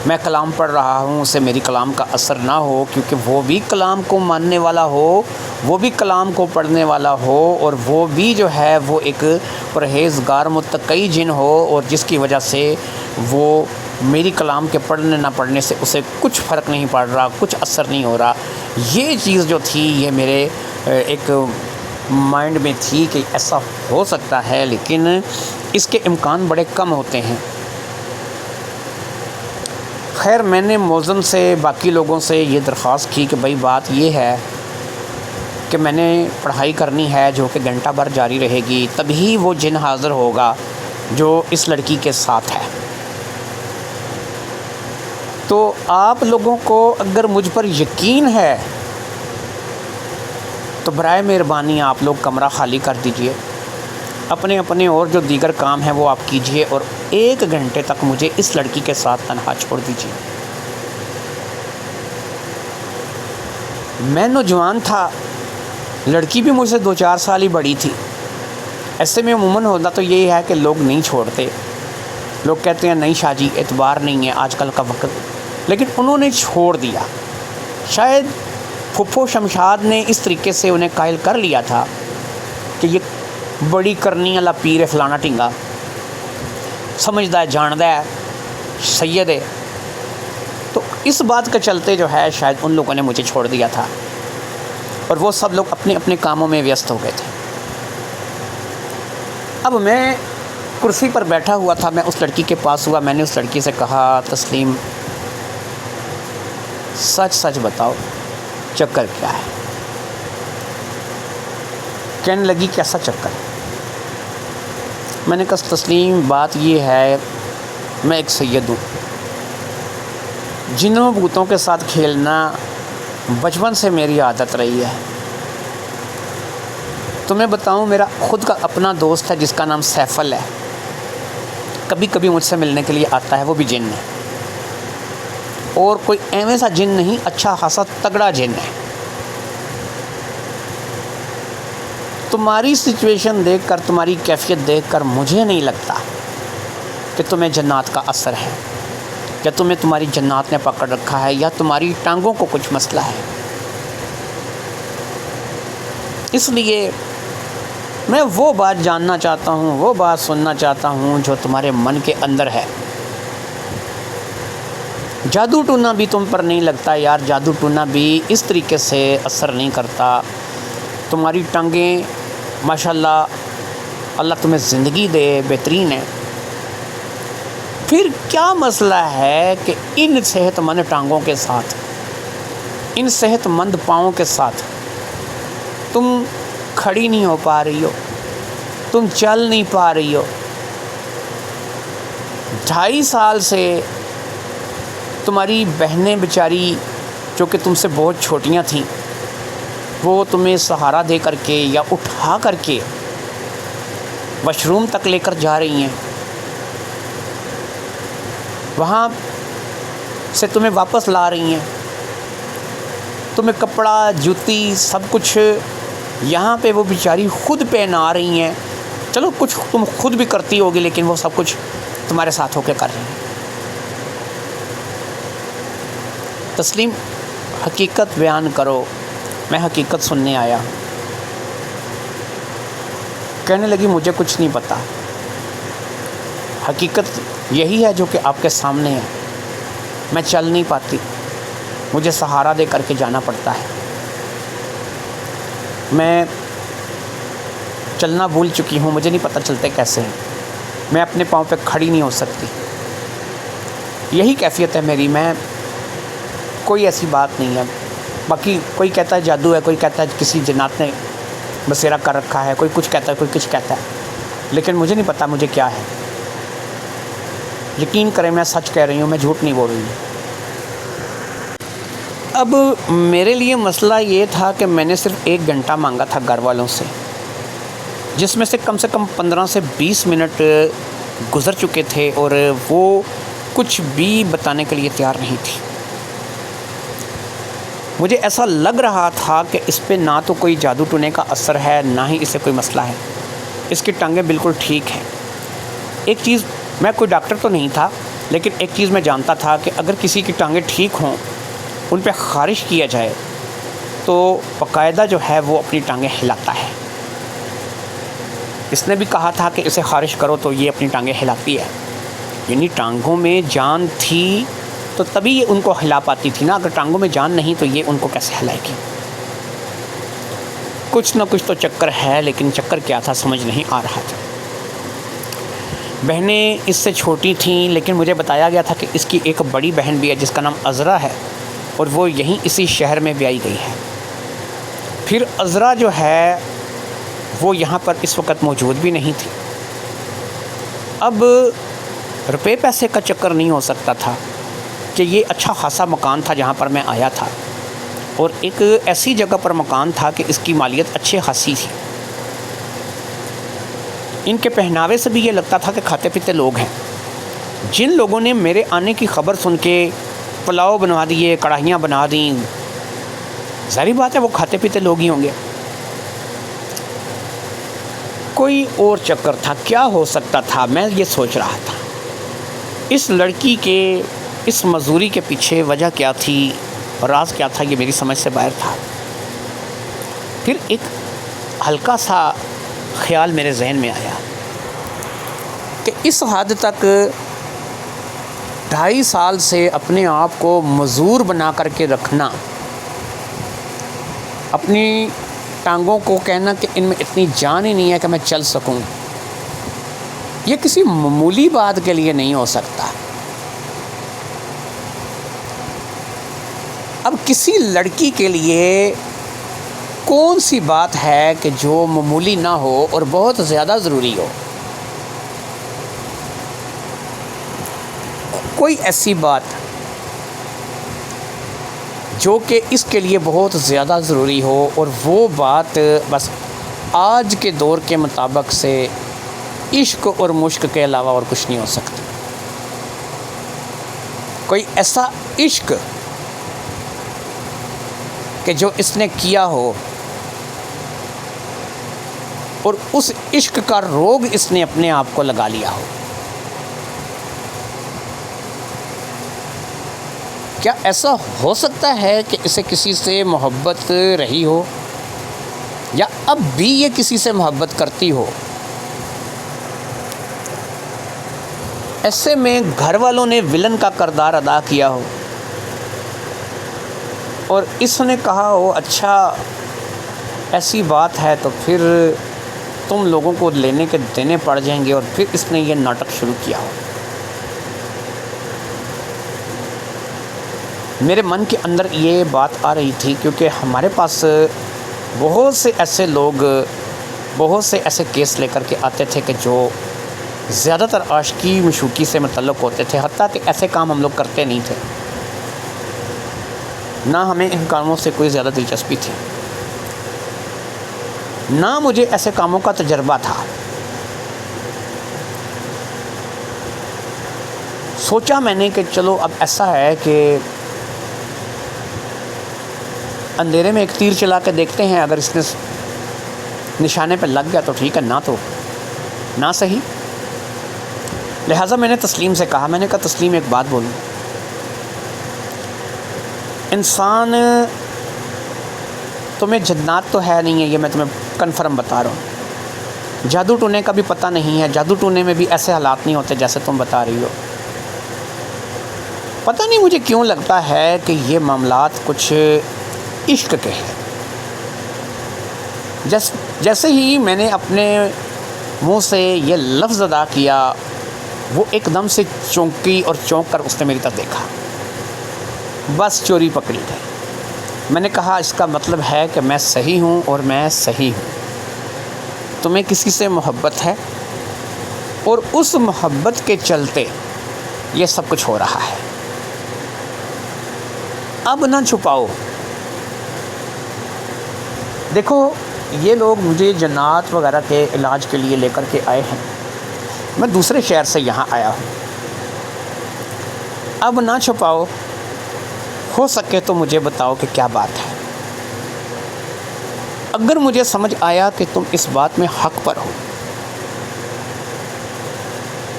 میں کلام پڑھ رہا ہوں، اسے میری کلام کا اثر نہ ہو، کیونکہ وہ بھی کلام کو ماننے والا ہو، وہ بھی کلام کو پڑھنے والا ہو، اور وہ بھی جو ہے وہ ایک پرہیزگار متقی جن ہو، اور جس کی وجہ سے وہ میری کلام کے پڑھنے نہ پڑھنے سے اسے کچھ فرق نہیں پڑ رہا، کچھ اثر نہیں ہو رہا۔ یہ چیز جو تھی یہ میرے ایک مائنڈ میں تھی کہ ایسا ہو سکتا ہے، لیکن اس کے امکان بڑے کم ہوتے ہیں۔ خیر، میں نے معظم سے، باقی لوگوں سے یہ درخواست کی کہ بھائی بات یہ ہے کہ میں نے پڑھائی کرنی ہے جو کہ گھنٹہ بھر جاری رہے گی، تبھی وہ جن حاضر ہوگا جو اس لڑکی کے ساتھ ہے۔ تو آپ لوگوں کو اگر مجھ پر یقین ہے تو برائے مہربانی آپ لوگ کمرہ خالی کر دیجئے، اپنے اپنے اور جو دیگر کام ہیں وہ آپ کیجئے، اور 1 گھنٹے تک مجھے اس لڑکی کے ساتھ تنہا چھوڑ دیجئے۔ میں نوجوان تھا، لڑکی بھی مجھ سے 2-4 سال ہی بڑی تھی۔ ایسے میں عموماً ہوتا تو یہی ہے کہ لوگ نہیں چھوڑتے، لوگ کہتے ہیں نہیں شاہ جی اعتبار نہیں ہے آج کل کا وقت، لیکن انہوں نے چھوڑ دیا۔ شاید پھپھو شمشاد نے اس طریقے سے انہیں قائل کر لیا تھا کہ یہ بڑی کرنی والا پیر ہے، فلانا ٹنگا، سمجھدا ہے، جاندہ ہے، سید ہے۔ تو اس بات کا چلتے جو ہے شاید ان لوگوں نے مجھے چھوڑ دیا تھا، اور وہ سب لوگ اپنے اپنے کاموں میں ویست ہو گئے تھے۔ اب میں کرسی پر بیٹھا ہوا تھا، میں اس لڑکی کے پاس ہوا، میں نے اس لڑکی سے کہا تسلیم سچ سچ بتاؤ چکر کیا ہے؟ کہنے لگی کیسا چکر؟ میں نے کہا تسلیم بات یہ ہے میں ایک سید ہوں، جنوں بھوتوں کے ساتھ کھیلنا بچپن سے میری عادت رہی ہے۔ تمہیں بتاؤں میرا خود کا اپنا دوست ہے جس کا نام سیفل ہے، کبھی کبھی مجھ سے ملنے کے لیے آتا ہے، وہ بھی جن ہے، اور کوئی ایویں سا جن نہیں، اچھا خاصا تگڑا جن ہے۔ تمہاری سچویشن دیکھ کر، تمہاری کیفیت دیکھ کر مجھے نہیں لگتا کہ تمہیں جنات کا اثر ہے، یا تمہیں تمہاری جنات نے پکڑ رکھا ہے، یا تمہاری ٹانگوں کو کچھ مسئلہ ہے۔ اس لیے میں وہ بات جاننا چاہتا ہوں، وہ بات سننا چاہتا ہوں جو تمہارے من کے اندر ہے۔ جادو ٹونا بھی تم پر نہیں لگتا یار، جادو ٹونا بھی اس طریقے سے اثر نہیں کرتا۔ تمہاری ٹانگیں ماشاءاللہ اللہ تمہیں زندگی دے، بہترین ہے۔ پھر کیا مسئلہ ہے کہ ان صحت مند ٹانگوں کے ساتھ، ان صحت مند پاؤں کے ساتھ تم کھڑی نہیں ہو پا رہی ہو، تم چل نہیں پا رہی ہو؟ 2.5 سال سے تمہاری بہنیں بیچاری جو کہ تم سے بہت چھوٹیاں تھیں، وہ تمہیں سہارا دے کر کے یا اٹھا کر کے واش روم تک لے کر جا رہی ہیں، وہاں سے تمہیں واپس لا رہی ہیں، تمہیں کپڑا جوتی سب کچھ یہاں پہ وہ بیچاری خود پہنا رہی ہیں۔ چلو کچھ تم خود بھی کرتی ہوگی، لیکن وہ سب کچھ تمہارے ساتھ ہو کے کر رہی ہیں۔ تسلیم حقیقت بیان کرو، میں حقیقت سننے آیا۔ کہنے لگی مجھے کچھ نہیں پتا، حقیقت یہی ہے جو کہ آپ کے سامنے ہے، میں چل نہیں پاتی، مجھے سہارا دے کر کے جانا پڑتا ہے، میں چلنا بھول چکی ہوں، مجھے نہیں پتہ چلتے کیسے ہیں، میں اپنے پاؤں پہ کھڑی نہیں ہو سکتی، یہی کیفیت ہے میری، میں کوئی ایسی بات نہیں ہے۔ باقی کوئی کہتا ہے جادو ہے، کوئی کہتا ہے کسی جنات نے بسیرا کر رکھا ہے، کوئی کچھ کہتا ہے، کوئی کچھ کہتا ہے، لیکن مجھے نہیں پتہ مجھے کیا ہے۔ یقین کریں میں سچ کہہ رہی ہوں، میں جھوٹ نہیں بول رہی ہوں۔ اب میرے لیے مسئلہ یہ تھا کہ میں نے صرف 1 گھنٹہ مانگا تھا گھر والوں سے، جس میں سے کم 15 سے 20 منٹ گزر چکے تھے، اور وہ کچھ بھی بتانے کے لیے تیار نہیں تھی۔ مجھے ایسا لگ رہا تھا کہ اس پہ نہ تو کوئی جادو ٹونے کا اثر ہے، نہ ہی اسے کوئی مسئلہ ہے، اس کی ٹانگیں بالکل ٹھیک ہیں۔ ایک چیز، میں کوئی ڈاکٹر تو نہیں تھا، لیکن ایک چیز میں جانتا تھا کہ اگر کسی کی ٹانگیں ٹھیک ہوں، ان پہ خارش کیا جائے تو باقاعدہ جو ہے وہ اپنی ٹانگیں ہلاتا ہے۔ اس نے بھی کہا تھا کہ اسے خارش کرو تو یہ اپنی ٹانگیں ہلاتی ہے، یعنی ٹانگوں میں جان تھی تو تبھی یہ ان کو ہلا پاتی تھی نا، اگر ٹانگوں میں جان نہیں تو یہ ان کو کیسے ہلائے گی؟ کچھ نہ کچھ تو چکر ہے، لیکن چکر کیا تھا سمجھ نہیں آ رہا تھا۔ بہنیں اس سے چھوٹی تھیں، لیکن مجھے بتایا گیا تھا کہ اس کی ایک بڑی بہن بھی ہے جس کا نام عذرا ہے، اور وہ یہیں اسی شہر میں بیائی گئی ہے۔ پھر عذرا جو ہے وہ یہاں پر اس وقت موجود بھی نہیں تھی۔ اب روپے پیسے کا چکر نہیں ہو سکتا تھا کہ یہ اچھا خاصا مکان تھا جہاں پر میں آیا تھا، اور ایک ایسی جگہ پر مکان تھا کہ اس کی مالیت اچھی خاصی تھی۔ ان کے پہناوے سے بھی یہ لگتا تھا کہ کھاتے پیتے لوگ ہیں۔ جن لوگوں نے میرے آنے کی خبر سن کے پلاؤ بنوا دیے، کڑاہیاں بنا دیں، ظاہری بات ہے وہ کھاتے پیتے لوگ ہی ہوں گے۔ کوئی اور چکر تھا، کیا ہو سکتا تھا؟ میں یہ سوچ رہا تھا اس لڑکی کے اس مزدوری کے پیچھے وجہ کیا تھی، راز کیا تھا، یہ میری سمجھ سے باہر تھا۔ پھر ایک ہلکا سا خیال میرے ذہن میں آیا کہ اس حد تک 2.5 سال سے اپنے آپ کو مزدور بنا کر کے رکھنا، اپنی ٹانگوں کو کہنا کہ ان میں اتنی جان ہی نہیں ہے کہ میں چل سکوں، یہ کسی معمولی بات کے لیے نہیں ہو سکتا۔ اب کسی لڑکی کے لیے کون سی بات ہے کہ جو معمولی نہ ہو اور بہت زیادہ ضروری ہو؟ کوئی ایسی بات جو کہ اس کے لیے بہت زیادہ ضروری ہو، اور وہ بات بس آج کے دور کے مطابق سے عشق اور مشق کے علاوہ اور کچھ نہیں ہو سکتی۔ کوئی ایسا عشق کہ جو اس نے کیا ہو اور اس عشق کا روگ اس نے اپنے آپ کو لگا لیا ہو۔ کیا ایسا ہو سکتا ہے کہ اسے کسی سے محبت رہی ہو، یا اب بھی یہ کسی سے محبت کرتی ہو؟ ایسے میں گھر والوں نے ولن کا کردار ادا کیا ہو اور اس نے کہا ہو اچھا ایسی بات ہے تو پھر تم لوگوں کو لینے کے دینے پڑ جائیں گے، اور پھر اس نے یہ ناٹک شروع کیا ہو۔ میرے من کے اندر یہ بات آ رہی تھی، کیونکہ ہمارے پاس بہت سے ایسے لوگ، بہت سے ایسے کیس لے کر کے آتے تھے کہ جو زیادہ تر عاشقی مشوقی سے متعلق ہوتے تھے، حتیٰ کہ ایسے کام ہم لوگ کرتے نہیں تھے، نہ ہمیں ان کاموں سے کوئی زیادہ دلچسپی تھی، نہ مجھے ایسے کاموں کا تجربہ تھا۔ سوچا میں نے کہ چلو اب ایسا ہے کہ اندھیرے میں ایک تیر چلا کے دیکھتے ہیں، اگر اس نے نشانے پہ لگ گیا تو ٹھیک ہے، نہ تو نہ صحیح۔ لہٰذا میں نے تسلیم سے کہا، میں نے کہا تسلیم ایک بات بولوں، انسان تمہیں جنات تو ہے نہیں ہے، یہ میں تمہیں کنفرم بتا رہا ہوں، جادو ٹونے کا بھی پتہ نہیں ہے، جادو ٹونے میں بھی ایسے حالات نہیں ہوتے جیسے تم بتا رہی ہو۔ پتہ نہیں مجھے کیوں لگتا ہے کہ یہ معاملات کچھ عشق کے ہیں۔ جیسے ہی میں نے اپنے منہ سے یہ لفظ ادا کیا، وہ ایک دم سے چونکی اور چونک کر اس نے میری طرف دیکھا، بس چوری پکڑی گئی۔ میں نے کہا اس کا مطلب ہے کہ میں صحیح ہوں اور میں صحیح ہوں، تمہیں کسی سے محبت ہے اور اس محبت کے چلتے یہ سب کچھ ہو رہا ہے، اب نہ چھپاؤ۔ دیکھو یہ لوگ مجھے جنات وغیرہ کے علاج کے لیے لے کر کے آئے ہیں، میں دوسرے شہر سے یہاں آیا ہوں، اب نہ چھپاؤ، ہو سکے تو مجھے بتاؤ کہ کیا بات ہے۔ اگر مجھے سمجھ آیا کہ تم اس بات میں حق پر ہو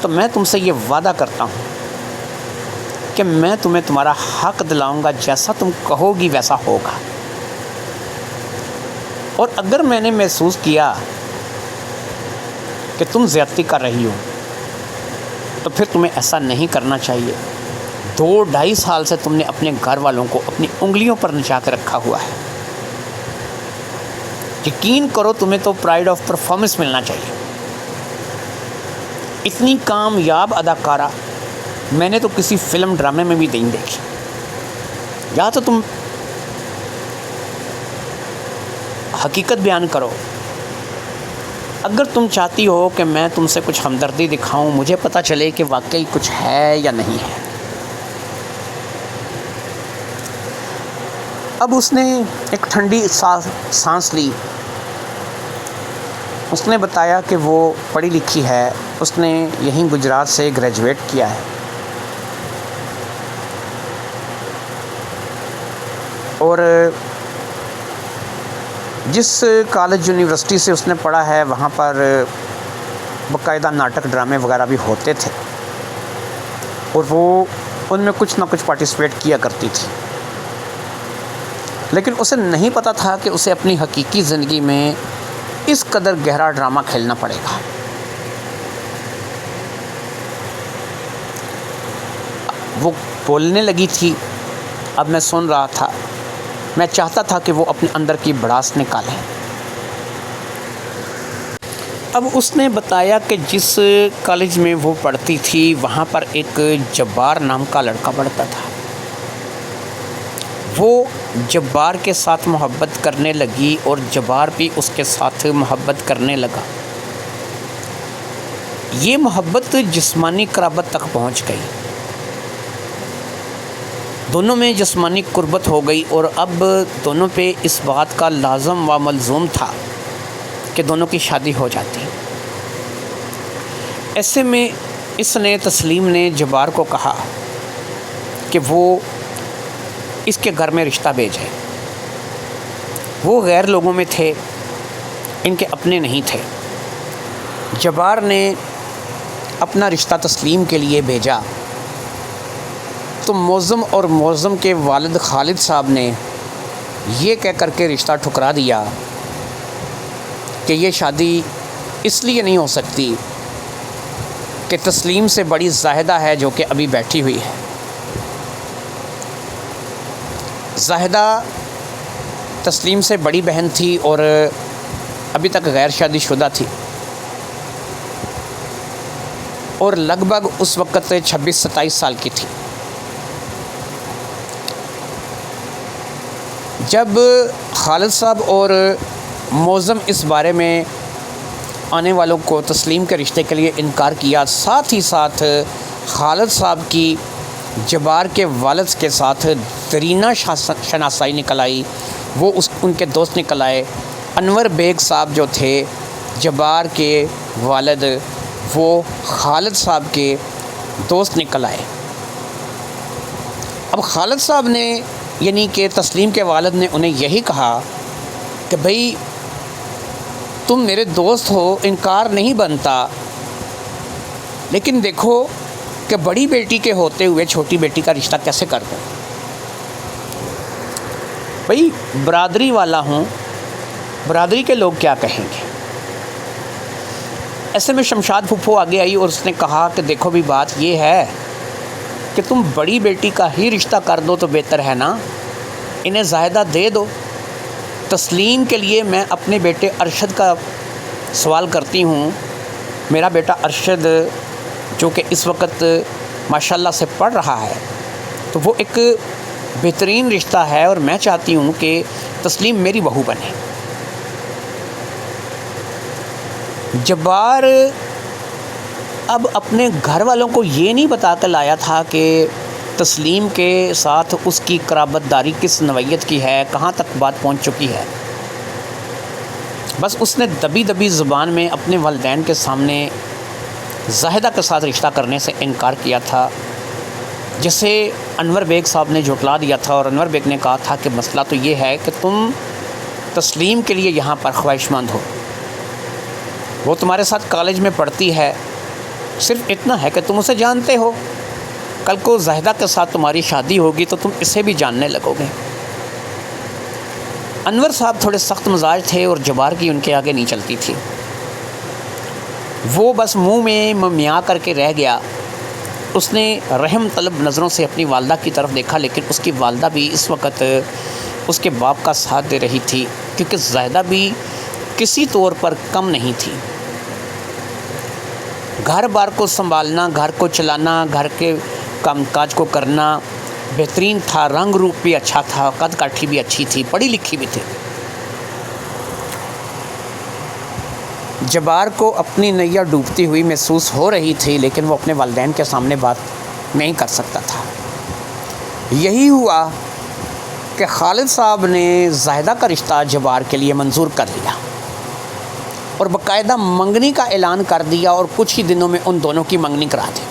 تو میں تم سے یہ وعدہ کرتا ہوں کہ میں تمہیں تمہارا حق دلاؤں گا، جیسا تم کہو گی ویسا ہوگا۔ اور اگر میں نے محسوس کیا کہ تم زیادتی کر رہی ہو تو پھر تمہیں ایسا نہیں کرنا چاہیے۔ 2-2.5 سال سے تم نے اپنے گھر والوں کو اپنی انگلیوں پر نچا کے رکھا ہوا ہے، یقین کرو تمہیں تو پرائیڈ آف پرفارمنس ملنا چاہیے۔ اتنی کامیاب اداکارہ میں نے تو کسی فلم ڈرامے میں بھی نہیں دیکھی۔ یا تو تم حقیقت بیان کرو، اگر تم چاہتی ہو کہ میں تم سے کچھ ہمدردی دکھاؤں، مجھے پتہ چلے کہ واقعی کچھ ہے یا نہیں ہے۔ اب اس نے ایک ٹھنڈی سانس لی، اس نے بتایا کہ وہ پڑھی لکھی ہے، اس نے یہیں گجرات سے گریجویٹ کیا ہے، اور جس کالج یونیورسٹی سے اس نے پڑھا ہے وہاں پر باقاعدہ ناٹک ڈرامے وغیرہ بھی ہوتے تھے، اور وہ ان میں کچھ نہ کچھ پارٹیسپیٹ کیا کرتی تھی، لیکن اسے نہیں پتہ تھا کہ اسے اپنی حقیقی زندگی میں اس قدر گہرا ڈرامہ کھیلنا پڑے گا۔ وہ بولنے لگی تھی، اب میں سن رہا تھا، میں چاہتا تھا کہ وہ اپنے اندر کی بڑاس نکالے۔ اب اس نے بتایا کہ جس کالج میں وہ پڑھتی تھی وہاں پر ایک جبار نام کا لڑکا پڑھتا تھا. وہ جبار کے ساتھ محبت کرنے لگی اور جبار بھی اس کے ساتھ محبت کرنے لگا. یہ محبت جسمانی قرابت تک پہنچ گئی. دونوں میں جسمانی قربت ہو گئی اور اب دونوں پہ اس بات کا لازم و ملزوم تھا کہ دونوں کی شادی ہو جاتی. ایسے میں اس نے تسلیم نے جبار کو کہا کہ وہ اس کے گھر میں رشتہ بھیجے. وہ غیر لوگوں میں تھے، ان کے اپنے نہیں تھے. جبار نے اپنا رشتہ تسلیم کے لیے بھیجا تو معظم اور معظم کے والد خالد صاحب نے یہ کہہ کر کے رشتہ ٹھکرا دیا کہ یہ شادی اس لیے نہیں ہو سکتی کہ تسلیم سے بڑی زاہدہ ہے جو کہ ابھی بیٹھی ہوئی ہے. زاہدہ تسلیم سے بڑی بہن تھی اور ابھی تک غیر شادی شدہ تھی اور لگ بھگ اس وقت 26-27 سال کی تھی. جب خالد صاحب اور معظم اس بارے میں آنے والوں کو تسلیم کے رشتے کے لیے انکار کیا، ساتھ ہی ساتھ خالد صاحب کی جبار کے والد کے ساتھ درینہ شناسائی نکل آئی. وہ ان کے دوست نکل آئے. انور بیگ صاحب جو تھے جبار کے والد، وہ خالد صاحب کے دوست نکل آئے. اب خالد صاحب نے یعنی کہ تسلیم کے والد نے انہیں یہی کہا کہ بھئی تم میرے دوست ہو، انکار نہیں بنتا، لیکن دیکھو کہ بڑی بیٹی کے ہوتے ہوئے چھوٹی بیٹی کا رشتہ کیسے کر دوں. بھئی برادری والا ہوں، برادری کے لوگ کیا کہیں گے. ایسے میں شمشاد پھپھو آگے آئی اور اس نے کہا کہ دیکھو بھی بات یہ ہے کہ تم بڑی بیٹی کا ہی رشتہ کر دو تو بہتر ہے نا، انہیں زاہدہ دے دو. تسلیم کے لیے میں اپنے بیٹے ارشد کا سوال کرتی ہوں. میرا بیٹا ارشد جو کہ اس وقت ماشاءاللہ سے پڑھ رہا ہے تو وہ ایک بہترین رشتہ ہے اور میں چاہتی ہوں کہ تسلیم میری بہو بنے. جبار اب اپنے گھر والوں کو یہ نہیں بتا کر لایا تھا کہ تسلیم کے ساتھ اس کی قرابت داری کس نوعیت کی ہے، کہاں تک بات پہنچ چکی ہے. بس اس نے دبی دبی زبان میں اپنے والدین کے سامنے زاہدہ کے ساتھ رشتہ کرنے سے انکار کیا تھا، جسے انور بیگ صاحب نے جھٹلا دیا تھا. اور انور بیگ نے کہا تھا کہ مسئلہ تو یہ ہے کہ تم تسلیم کے لیے یہاں پر خواہش مند ہو، وہ تمہارے ساتھ کالج میں پڑھتی ہے، صرف اتنا ہے کہ تم اسے جانتے ہو. کل کو زاہدہ کے ساتھ تمہاری شادی ہوگی تو تم اسے بھی جاننے لگو گے. انور صاحب تھوڑے سخت مزاج تھے اور جبار کی ان کے آگے نہیں چلتی تھی. وہ بس منہ میں ممیا کر کے رہ گیا. اس نے رحم طلب نظروں سے اپنی والدہ کی طرف دیکھا، لیکن اس کی والدہ بھی اس وقت اس کے باپ کا ساتھ دے رہی تھی، کیونکہ زاہدہ بھی کسی طور پر کم نہیں تھی. گھر بار کو سنبھالنا، گھر کو چلانا، گھر کے کام کاج کو کرنا بہترین تھا. رنگ روپ بھی اچھا تھا، قد کاٹھی بھی اچھی تھی، پڑھی لکھی بھی تھی. جبار کو اپنی نیا ڈوبتی ہوئی محسوس ہو رہی تھی، لیکن وہ اپنے والدین کے سامنے بات نہیں کر سکتا تھا. یہی ہوا کہ خالد صاحب نے زاہدہ کا رشتہ جبار کے لیے منظور کر لیا اور باقاعدہ منگنی کا اعلان کر دیا اور کچھ ہی دنوں میں ان دونوں کی منگنی کرا دی.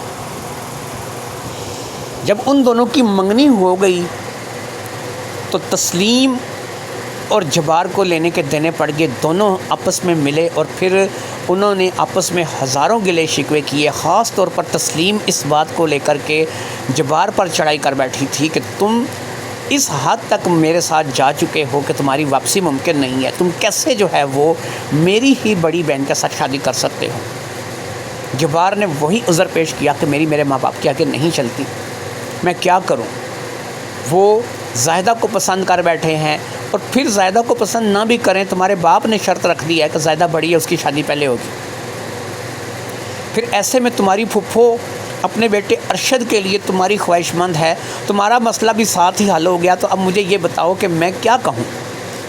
جب ان دونوں کی منگنی ہو گئی تو تسلیم اور جبار کو لینے کے دینے پڑ گئے. دونوں آپس میں ملے اور پھر انہوں نے آپس میں ہزاروں گلے شکوے کیے. خاص طور پر تسلیم اس بات کو لے کر کے جبار پر چڑھائی کر بیٹھی تھی کہ تم اس حد تک میرے ساتھ جا چکے ہو کہ تمہاری واپسی ممکن نہیں ہے. تم کیسے جو ہے وہ میری ہی بڑی بہن کے ساتھ شادی کر سکتے ہو. جبار نے وہی عذر پیش کیا کہ میرے ماں باپ کے آگے نہیں چلتی، میں کیا کروں. وہ زاہدہ کو پسند کر بیٹھے ہیں اور پھر زاہدہ کو پسند نہ بھی کریں، تمہارے باپ نے شرط رکھ دی ہے کہ زاہدہ بڑی ہے، اس کی شادی پہلے ہوگی، پھر ایسے میں تمہاری پھپھو اپنے بیٹے ارشد کے لیے تمہاری خواہش مند ہے، تمہارا مسئلہ بھی ساتھ ہی حل ہو گیا، تو اب مجھے یہ بتاؤ کہ میں کیا کہوں؟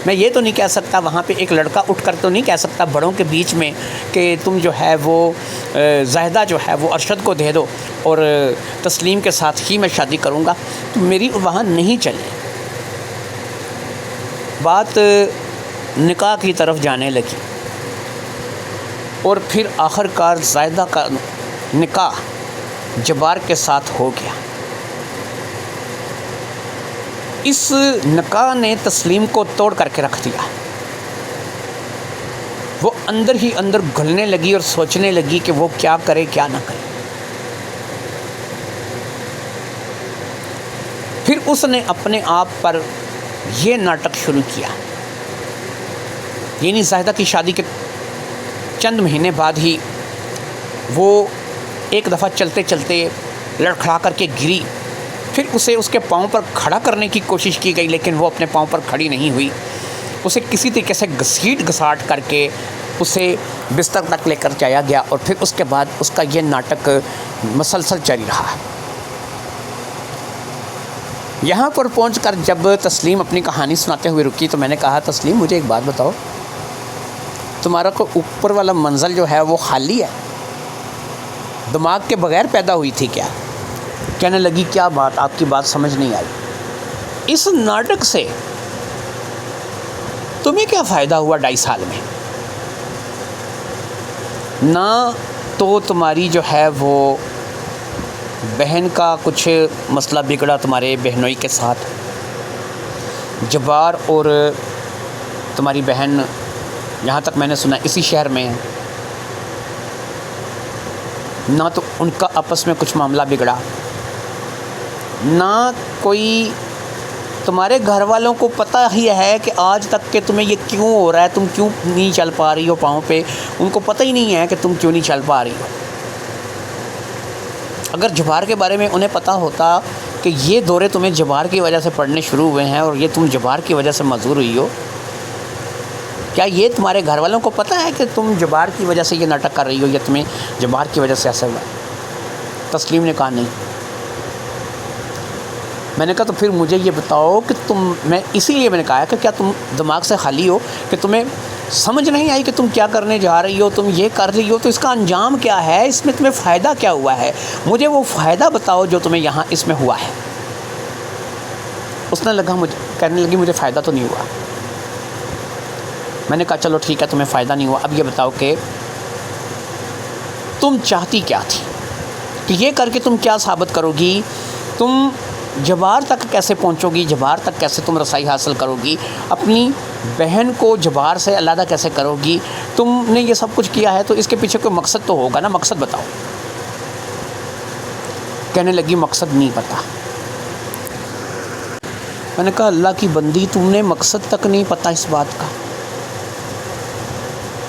میں یہ تو نہیں کہہ سکتا، وہاں پہ ایک لڑکا اٹھ کر تو نہیں کہہ سکتا بڑوں کے بیچ میں کہ تم جو ہے وہ زاہدہ جو ہے وہ ارشد کو دے دو اور تسلیم کے ساتھ ہی میں شادی کروں گا، تو میری وہاں نہیں چلی۔ بات نکاح کی طرف جانے لگی اور پھر آخر کار زاہدہ کا نکاح جبار کے ساتھ ہو گیا۔ اس نکاح نے تسلیم کو توڑ کر کے رکھ دیا، وہ اندر ہی اندر گھلنے لگی اور سوچنے لگی کہ وہ کیا کرے کیا نہ کرے۔ پھر اس نے اپنے آپ پر یہ ناٹک شروع کیا، یعنی زاہدہ کی شادی کے چند مہینے بعد ہی وہ ایک دفعہ چلتے چلتے لڑکھڑا کر کے گری، پھر اسے اس کے پاؤں پر کھڑا کرنے کی کوشش کی گئی لیکن وہ اپنے پاؤں پر کھڑی نہیں ہوئی، اسے کسی طریقے سے گھسیٹ گھساٹ کر کے اسے بستر تک لے کر جایا گیا، اور پھر اس کے بعد اس کا یہ ناٹک مسلسل جاری رہا۔ یہاں پر پہنچ کر جب تسلیم اپنی کہانی سناتے ہوئے رکی تو میں نے کہا، تسلیم مجھے ایک بات بتاؤ، تمہارا کو اوپر والا منزل جو ہے وہ خالی ہے، دماغ کے بغیر پیدا ہوئی تھی کیا؟ کہنے لگی کیا بات، آپ کی بات سمجھ نہیں آئی، اس ناٹک سے تمہیں کیا فائدہ ہوا 2.5 سال میں؟ نہ تو تمہاری جو ہے وہ بہن کا کچھ مسئلہ بگڑا تمہارے بہنوئی کے ساتھ، جبار اور تمہاری بہن یہاں تک میں نے سنا اسی شہر میں ہیں، نہ تو ان کا آپس میں کچھ معاملہ بگڑا، نہ کوئی تمہارے گھر والوں کو پتہ ہی ہے کہ آج تک کہ تمہیں یہ کیوں ہو رہا ہے، تم کیوں نہیں چل پا رہی ہو پاؤں پہ، ان کو پتہ ہی نہیں ہے کہ تم کیوں نہیں چل پا رہی ہو۔ اگر جبار کے بارے میں انہیں پتہ ہوتا کہ یہ دورے تمہیں جبار کی وجہ سے پڑھنے شروع ہوئے ہیں اور یہ تم جبار کی وجہ سے معذور ہوئی ہو، کیا یہ تمہارے گھر والوں کو پتہ ہے کہ تم جبار کی وجہ سے یہ ناٹک کر رہی ہو یا تمہیں جبار کی وجہ سے ایسا ہوا؟ تسلیم نے کہا نہیں۔ میں نے کہا تو پھر مجھے یہ بتاؤ کہ میں اسی لیے میں نے کہا کہ کیا تم دماغ سے خالی ہو کہ تمہیں سمجھ نہیں آئی کہ تم کیا کرنے جا رہی ہو، تم یہ کر رہی ہو تو اس کا انجام کیا ہے، اس میں تمہیں فائدہ کیا ہوا ہے، مجھے وہ فائدہ بتاؤ جو تمہیں یہاں اس میں ہوا ہے۔ اس نے کہنے لگی مجھے فائدہ تو نہیں ہوا۔ میں نے کہا چلو ٹھیک ہے تمہیں فائدہ نہیں ہوا، اب یہ بتاؤ کہ تم چاہتی کیا تھی، کہ یہ کر کے تم کیا ثابت کرو گی، تم جبار تک کیسے پہنچو گی، جبار تک کیسے تم رسائی حاصل کرو گی، اپنی بہن کو جبار سے علیحدہ کیسے کرو گی، تم نے یہ سب کچھ کیا ہے تو اس کے پیچھے کوئی مقصد تو ہوگا نا، مقصد بتاؤ۔ کہنے لگی مقصد نہیں پتہ۔ میں نے کہا اللہ کی بندی تم نے مقصد تک نہیں پتہ اس بات کا؟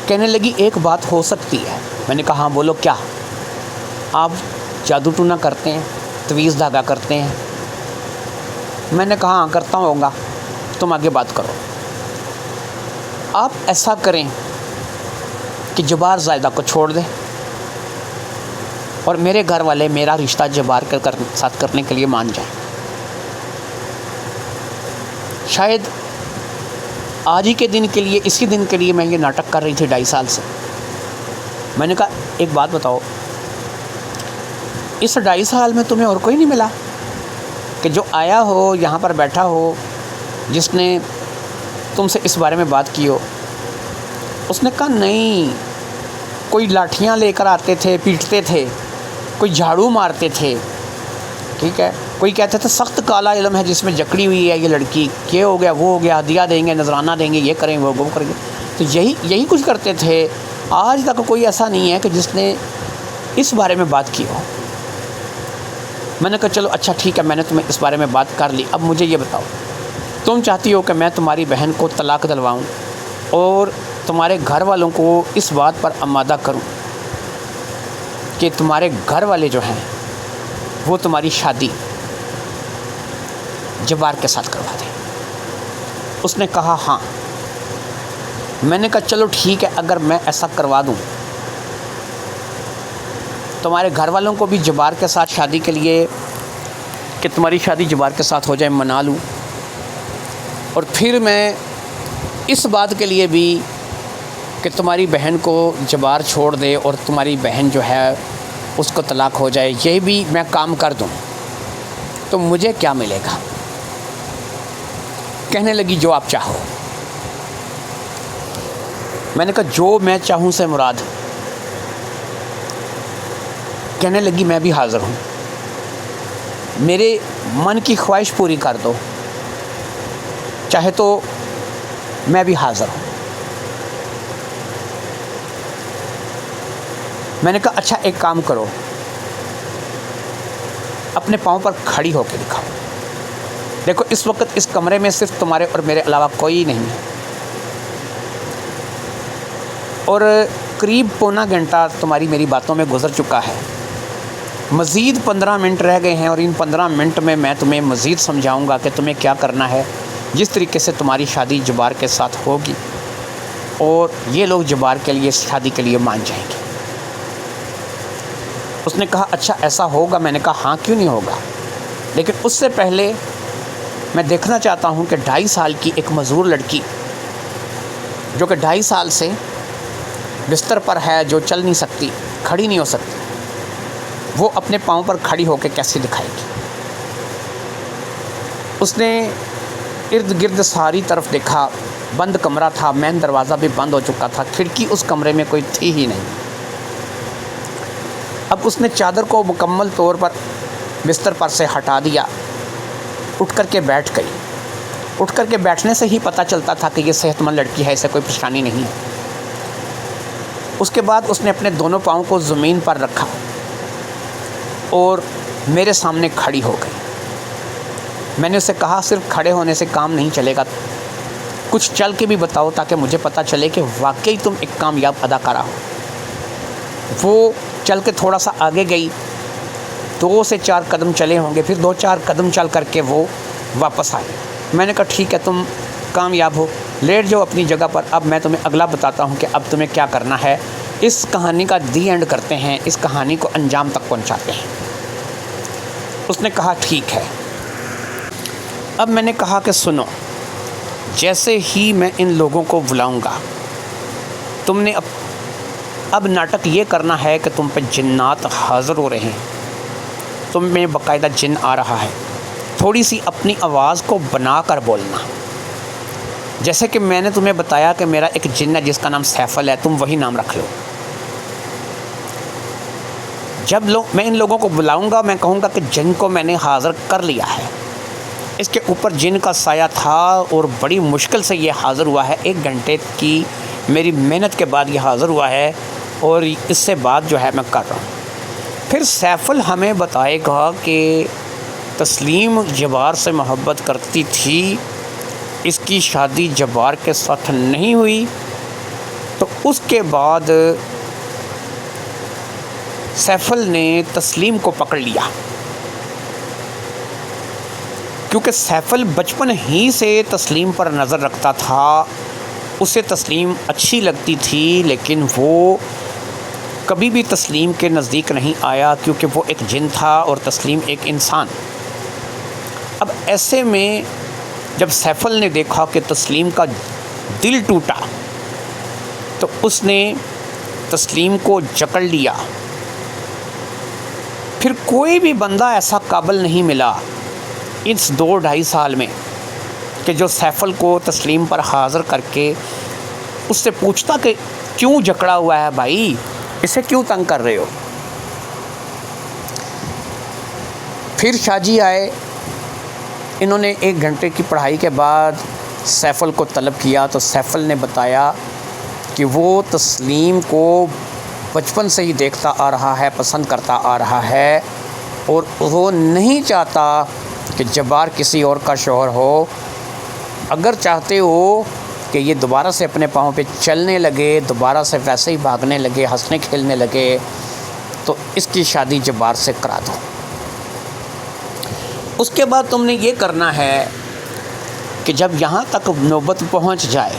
کہنے لگی ایک بات ہو سکتی ہے۔ میں نے کہا ہاں بولو کیا؟ آپ جادو ٹونا کرتے ہیں، تویز دھاگا کرتے ہیں؟ میں نے کہا ہاں کرتا ہوں گا، تم آگے بات کرو۔ آپ ایسا کریں کہ جبار زاہدہ کو چھوڑ دیں اور میرے گھر والے میرا رشتہ جبار کے ساتھ کرنے کے لیے مان جائیں۔ شاید آج ہی کے دن کے لیے، اسی دن کے لیے میں یہ ناٹک کر رہی تھی 2.5 سال سے۔ میں نے کہا ایک بات بتاؤ، اس 2.5 سال میں تمہیں اور کوئی نہیں ملا کہ جو آیا ہو یہاں پر بیٹھا ہو جس نے تم سے اس بارے میں بات کی ہو؟ اس نے کہا نہیں، کوئی لاٹھیاں لے کر آتے تھے پیٹتے تھے، کوئی جھاڑو مارتے تھے، ٹھیک ہے، کوئی کہتے تھے سخت کالا علم ہے جس میں جکڑی ہوئی ہے یہ لڑکی، یہ ہو گیا وہ ہو گیا، ہدیہ دیں گے، نذرانہ دیں گے، یہ کریں وہ کریں گے، تو یہی کچھ کرتے تھے۔ آج تک کوئی ایسا نہیں ہے کہ جس نے اس بارے میں بات کی ہو۔ میں نے کہا چلو اچھا ٹھیک ہے، میں نے تمہیں اس بارے میں بات کر لی، اب مجھے یہ بتاؤ، تم چاہتی ہو کہ میں تمہاری بہن کو طلاق دلواؤں اور تمہارے گھر والوں کو اس بات پر آمادہ کروں کہ تمہارے گھر والے جو ہیں وہ تمہاری شادی جبار کے ساتھ کروا دیں؟ اس نے کہا ہاں۔ میں نے کہا چلو ٹھیک ہے، اگر میں ایسا کروا دوں، تمہارے گھر والوں کو بھی جبار کے ساتھ شادی کے لیے کہ تمہاری شادی جبار کے ساتھ ہو جائے منا لوں، اور پھر میں اس بات کے لیے بھی کہ تمہاری بہن کو جبار چھوڑ دے اور تمہاری بہن جو ہے اس کو طلاق ہو جائے، یہ بھی میں کام کر دوں تو مجھے کیا ملے گا؟ کہنے لگی جو آپ چاہو۔ میں نے کہا جو میں چاہوں سے مراد؟ کہنے لگی میں بھی حاضر ہوں، میرے من کی خواہش پوری کر دو، چاہے تو میں بھی حاضر ہوں۔ میں نے کہا اچھا ایک کام کرو، اپنے پاؤں پر کھڑی ہو کے دکھاؤ۔ دیکھو اس وقت اس کمرے میں صرف تمہارے اور میرے علاوہ کوئی نہیں ہے، اور قریب پونا گھنٹہ تمہاری میری باتوں میں گزر چکا ہے، مزید 15 منٹ رہ گئے ہیں، اور ان 15 منٹ میں میں تمہیں مزید سمجھاؤں گا کہ تمہیں کیا کرنا ہے، جس طریقے سے تمہاری شادی جبار کے ساتھ ہوگی اور یہ لوگ جبار کے لیے شادی کے لیے مان جائیں گے۔ اس نے کہا اچھا ایسا ہوگا؟ میں نے کہا ہاں کیوں نہیں ہوگا، لیکن اس سے پہلے میں دیکھنا چاہتا ہوں کہ 2.5 سال کی ایک معذور لڑکی جو کہ 2.5 سال سے بستر پر ہے، جو چل نہیں سکتی، کھڑی نہیں ہو سکتی، وہ اپنے پاؤں پر کھڑی ہو کے کیسے دکھائے گی؟ اس نے ارد گرد ساری طرف دیکھا، بند کمرہ تھا، مین دروازہ بھی بند ہو چکا تھا، کھڑکی اس کمرے میں کوئی تھی ہی نہیں۔ اب اس نے چادر کو مکمل طور پر بستر پر سے ہٹا دیا، اٹھ کر کے بیٹھ گئی۔ اٹھ کر کے بیٹھنے سے ہی پتہ چلتا تھا کہ یہ صحت مند لڑکی ہے، اسے کوئی پریشانی نہیں ہے۔ اس کے بعد اس نے اپنے دونوں پاؤں کو زمین پر رکھا اور میرے سامنے کھڑی ہو گئی۔ میں نے اسے کہا صرف کھڑے ہونے سے کام نہیں چلے گا، کچھ چل کے بھی بتاؤ تاکہ مجھے پتہ چلے کہ واقعی تم ایک کامیاب اداکارہ ہو۔ وہ چل کے تھوڑا سا آگے گئی، 2 سے 4 قدم چلے ہوں گے، پھر 2-4 قدم چل کر کے وہ واپس آئی۔ میں نے کہا ٹھیک ہے تم کامیاب ہو، لیٹ جاؤ اپنی جگہ پر، اب میں تمہیں اگلا بتاتا ہوں کہ اب تمہیں کیا کرنا ہے۔ اس کہانی کا دی اینڈ کرتے ہیں، اس کہانی کو انجام تک پہنچاتے ہیں۔ اس نے کہا ٹھیک ہے۔ اب میں نے کہا کہ سنو، جیسے ہی میں ان لوگوں کو بلاؤں گا، تم نے اب ناٹک یہ کرنا ہے کہ تم پہ جنات حاضر ہو رہے ہیں، تم میں باقاعدہ جن آ رہا ہے، تھوڑی سی اپنی آواز کو بنا کر بولنا۔ جیسے کہ میں نے تمہیں بتایا کہ میرا ایک جن ہے جس کا نام سیفل ہے، تم وہی نام رکھ لو۔ جب میں ان لوگوں کو بلاؤں گا، میں کہوں گا کہ جن کو میں نے حاضر کر لیا ہے، اس کے اوپر جن کا سایہ تھا اور بڑی مشکل سے یہ حاضر ہوا ہے، 1 گھنٹے کی میری محنت کے بعد یہ حاضر ہوا ہے، اور اس سے بات جو ہے میں کر رہا ہوں۔ پھر سیفل ہمیں بتائے گا کہ تسلیم جبار سے محبت کرتی تھی، اس کی شادی جبار کے ساتھ نہیں ہوئی، تو اس کے بعد سیفل نے تسلیم کو پکڑ لیا، کیونکہ سیفل بچپن ہی سے تسلیم پر نظر رکھتا تھا، اسے تسلیم اچھی لگتی تھی، لیکن وہ کبھی بھی تسلیم کے نزدیک نہیں آیا کیونکہ وہ ایک جن تھا اور تسلیم ایک انسان۔ اب ایسے میں جب سیفل نے دیکھا کہ تسلیم کا دل ٹوٹا تو اس نے تسلیم کو جکڑ لیا۔ پھر کوئی بھی بندہ ایسا قابل نہیں ملا اس 2-2.5 سال میں کہ جو سیفل کو تسلیم پر حاضر کر کے اس سے پوچھتا کہ کیوں جکڑا ہوا ہے بھائی، اسے کیوں تنگ کر رہے ہو۔ پھر شاہ جی آئے، انہوں نے 1 گھنٹے کی پڑھائی کے بعد سیفل کو طلب کیا، تو سیفل نے بتایا کہ وہ تسلیم کو بچپن سے ہی دیکھتا آ رہا ہے، پسند کرتا آ رہا ہے، اور وہ نہیں چاہتا کہ جبار کسی اور کا شوہر ہو۔ اگر چاہتے ہو کہ یہ دوبارہ سے اپنے پاؤں پہ چلنے لگے، دوبارہ سے ویسے ہی بھاگنے لگے، ہنسنے کھیلنے لگے، تو اس کی شادی جبار سے کرا دو۔ اس کے بعد تم نے یہ کرنا ہے کہ جب یہاں تک نوبت پہنچ جائے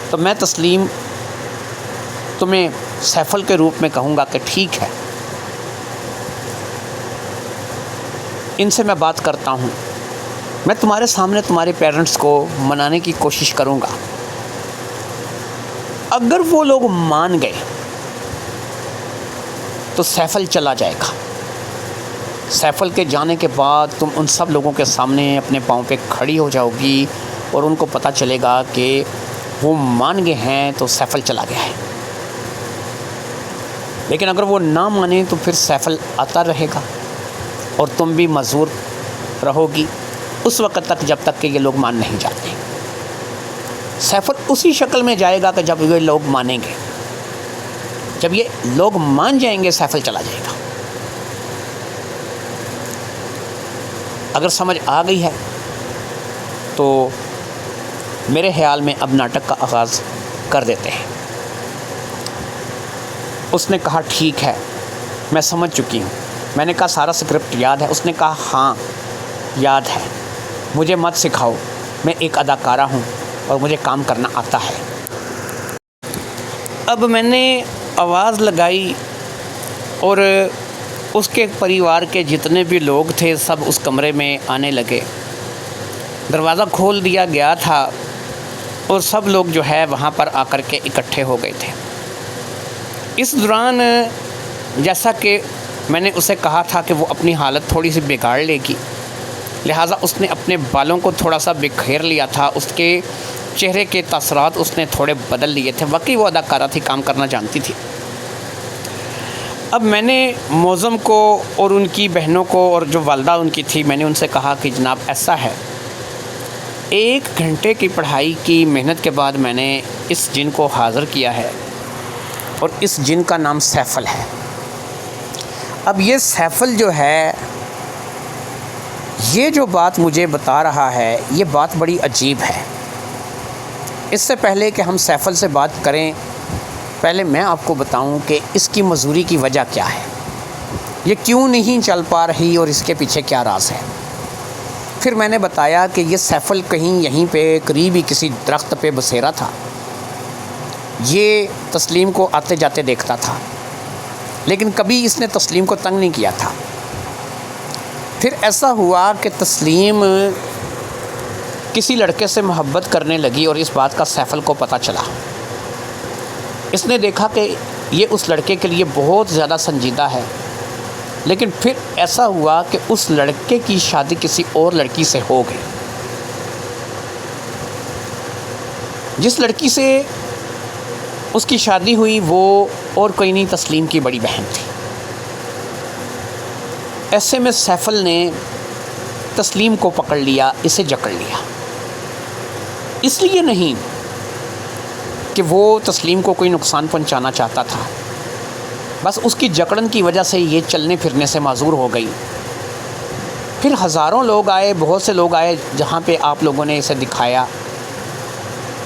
تو میں تسلیم تمہیں سیفل کے روپ میں کہوں گا کہ ٹھیک ہے، ان سے میں بات کرتا ہوں، میں تمہارے سامنے تمہارے پیرنٹس کو منانے کی کوشش کروں گا۔ اگر وہ لوگ مان گئے تو سیفل چلا جائے گا۔ سیفل کے جانے کے بعد تم ان سب لوگوں کے سامنے اپنے پاؤں پہ کھڑی ہو جاؤ گی اور ان کو پتہ چلے گا کہ وہ مان گئے ہیں تو سیفل چلا گیا ہے۔ لیکن اگر وہ نہ مانیں تو پھر سیفل آتا رہے گا اور تم بھی معذور رہو گی اس وقت تک جب تک کہ یہ لوگ مان نہیں جاتے۔ سیفل اسی شکل میں جائے گا کہ جب یہ لوگ مانیں گے۔ جب یہ لوگ مان جائیں گے سیفل چلا جائے گا۔ اگر سمجھ آ گئی ہے تو میرے خیال میں اب ناٹک کا آغاز کر دیتے ہیں۔ اس نے کہا ٹھیک ہے، میں سمجھ چکی ہوں۔ میں نے کہا سارا اسکرپٹ یاد ہے؟ اس نے کہا ہاں یاد ہے، مجھے مت سکھاؤ، میں ایک اداکارہ ہوں اور مجھے کام کرنا آتا ہے۔ اب میں نے آواز لگائی اور اس کے پریوار کے جتنے بھی لوگ تھے سب اس کمرے میں آنے لگے۔ دروازہ کھول دیا گیا تھا اور سب لوگ جو ہے وہاں پر آ کر کے اکٹھے ہو گئے تھے۔ اس دوران جیسا کہ میں نے اسے کہا تھا کہ وہ اپنی حالت تھوڑی سی بگاڑ لے گی، لہٰذا اس نے اپنے بالوں کو تھوڑا سا بکھیر لیا تھا، اس کے چہرے کے تاثرات اس نے تھوڑے بدل لیے تھے۔ واقعی وہ اداکارہ تھی، کام کرنا جانتی تھی۔ اب میں نے موزم کو اور ان کی بہنوں کو اور جو والدہ ان کی تھی، میں نے ان سے کہا کہ جناب ایسا ہے، 1 گھنٹے کی پڑھائی کی محنت کے بعد میں نے اس جن کو حاضر کیا ہے اور اس جن کا نام سیفل ہے۔ اب یہ سیفل جو ہے، یہ جو بات مجھے بتا رہا ہے یہ بات بڑی عجیب ہے۔ اس سے پہلے کہ ہم سیفل سے بات کریں، پہلے میں آپ کو بتاؤں کہ اس کی معذوری کی وجہ کیا ہے، یہ کیوں نہیں چل پا رہی اور اس کے پیچھے کیا راز ہے۔ پھر میں نے بتایا کہ یہ سیفل کہیں یہیں پہ قریب ہی کسی درخت پہ بسیرا تھا، یہ تسلیم کو آتے جاتے دیکھتا تھا، لیکن کبھی اس نے تسلیم کو تنگ نہیں کیا تھا۔ پھر ایسا ہوا کہ تسلیم کسی لڑکے سے محبت کرنے لگی اور اس بات کا سیفل کو پتہ چلا۔ اس نے دیکھا کہ یہ اس لڑکے کے لیے بہت زیادہ سنجیدہ ہے، لیکن پھر ایسا ہوا کہ اس لڑکے کی شادی کسی اور لڑکی سے ہو گئی۔ جس لڑکی سے اس کی شادی ہوئی وہ اور کوئی نہیں، تسلیم کی بڑی بہن تھی۔ ایسے میں سیفل نے تسلیم کو پکڑ لیا، اسے جکڑ لیا۔ اس لیے نہیں کہ وہ تسلیم کو کوئی نقصان پہنچانا چاہتا تھا، بس اس کی جکڑن کی وجہ سے یہ چلنے پھرنے سے معذور ہو گئی۔ پھر ہزاروں لوگ آئے، بہت سے لوگ آئے جہاں پہ آپ لوگوں نے اسے دکھایا،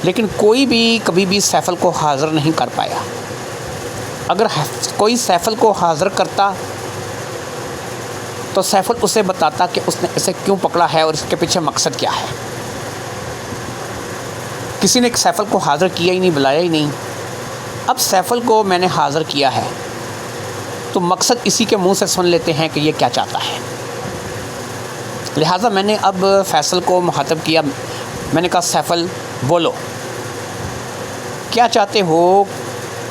لیکن کوئی بھی کبھی بھی سیفل کو حاضر نہیں کر پایا۔ اگر کوئی سیفل کو حاضر کرتا تو سیفل اسے بتاتا کہ اس نے اسے کیوں پکڑا ہے اور اس کے پیچھے مقصد کیا ہے۔ کسی نے سیفل کو حاضر کیا ہی نہیں، بلایا ہی نہیں۔ اب سیفل کو میں نے حاضر کیا ہے تو مقصد اسی کے منہ سے سن لیتے ہیں کہ یہ کیا چاہتا ہے۔ لہٰذا میں نے اب فیصل کو مخاطب کیا، میں نے کہا سیفل بولو، کیا چاہتے ہو؟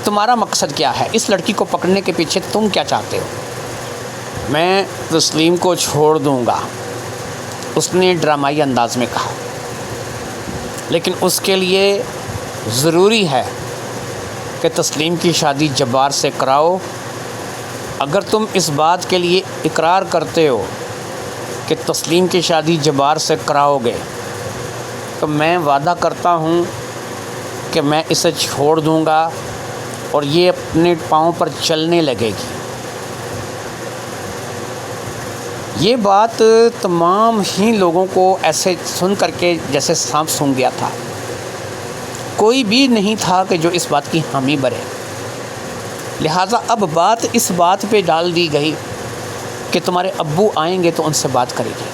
تمہارا مقصد کیا ہے؟ اس لڑکی کو پکڑنے کے پیچھے تم کیا چاہتے ہو؟ میں تسلیم کو چھوڑ دوں گا، اس نے ڈرامائی انداز میں کہا، لیکن اس کے لیے ضروری ہے کہ تسلیم کی شادی جبار سے کراؤ۔ اگر تم اس بات کے لیے اقرار کرتے ہو کہ تسلیم کی شادی جبار سے کراؤ گے تو میں وعدہ کرتا ہوں کہ میں اسے چھوڑ دوں گا اور یہ اپنے پاؤں پر چلنے لگے گی۔ یہ بات تمام ہی لوگوں کو ایسے سن کر کے جیسے سانپ سونگھ گیا تھا، کوئی بھی نہیں تھا کہ جو اس بات کی حامی بھرے۔ لہٰذا اب بات اس بات پہ ڈال دی گئی کہ تمہارے ابو آئیں گے تو ان سے بات کرے گی۔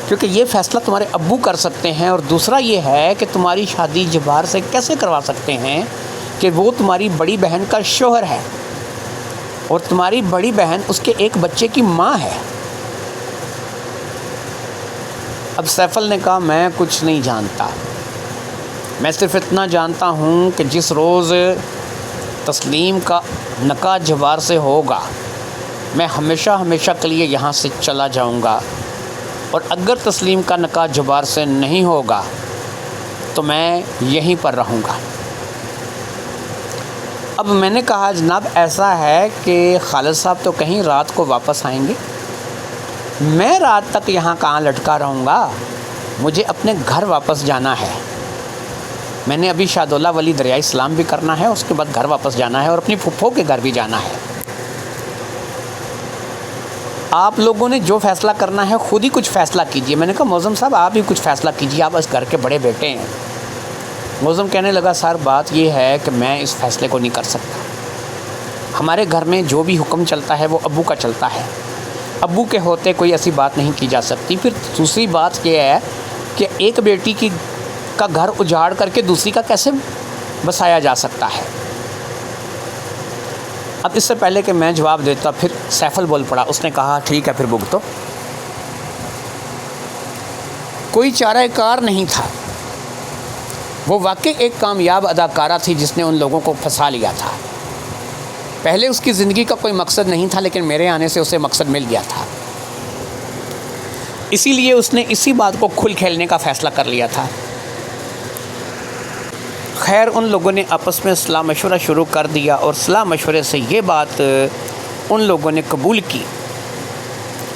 کیونکہ یہ فیصلہ تمہارے ابو کر سکتے ہیں، اور دوسرا یہ ہے کہ تمہاری شادی جبار سے کیسے کروا سکتے ہیں کہ وہ تمہاری بڑی بہن کا شوہر ہے اور تمہاری بڑی بہن اس کے ایک بچے کی ماں ہے۔ اب سیف نے کہا میں کچھ نہیں جانتا، میں صرف اتنا جانتا ہوں کہ جس روز تسلیم کا نکاح جبار سے ہوگا میں ہمیشہ ہمیشہ کے لیے یہاں سے چلا جاؤں گا، اور اگر تسلیم کا نکاح جبار سے نہیں ہوگا تو میں یہیں پر رہوں گا۔ اب میں نے کہا جناب ایسا ہے کہ خالد صاحب تو کہیں رات کو واپس آئیں گے، میں رات تک یہاں کہاں لٹکا رہوں گا، مجھے اپنے گھر واپس جانا ہے۔ میں نے ابھی شاہدولہ ولی دریائے اسلام بھی کرنا ہے، اس کے بعد گھر واپس جانا ہے اور اپنی پھپھو کے گھر بھی جانا ہے۔ آپ لوگوں نے جو فیصلہ کرنا ہے خود ہی کچھ فیصلہ کیجئے۔ میں نے کہا معظم صاحب آپ ہی کچھ فیصلہ کیجئے، آپ اس گھر کے بڑے بیٹے ہیں۔ معظم کہنے لگا سر بات یہ ہے کہ میں اس فیصلے کو نہیں کر سکتا، ہمارے گھر میں جو بھی حکم چلتا ہے وہ ابو کا چلتا ہے، ابو کے ہوتے کوئی ایسی بات نہیں کی جا سکتی۔ پھر دوسری بات یہ ہے کہ ایک بیٹی کا گھر اجاڑ کر کے دوسری کا کیسے بسایا جا سکتا ہے۔ اب اس سے پہلے کہ میں جواب دیتا پھر سیف بول پڑا، اس نے کہا ٹھیک ہے پھر بھگتو۔ کوئی چارہ کار نہیں تھا، وہ واقعی ایک کامیاب اداکارہ تھی جس نے ان لوگوں کو پھنسا لیا تھا۔ پہلے اس کی زندگی کا کوئی مقصد نہیں تھا، لیکن میرے آنے سے اسے مقصد مل گیا تھا، اسی لیے اس نے اسی بات کو کھل کھیلنے کا فیصلہ کر لیا تھا۔ خیر ان لوگوں نے آپس میں صلاح مشورہ شروع کر دیا، اور صلاح مشورے سے یہ بات ان لوگوں نے قبول کی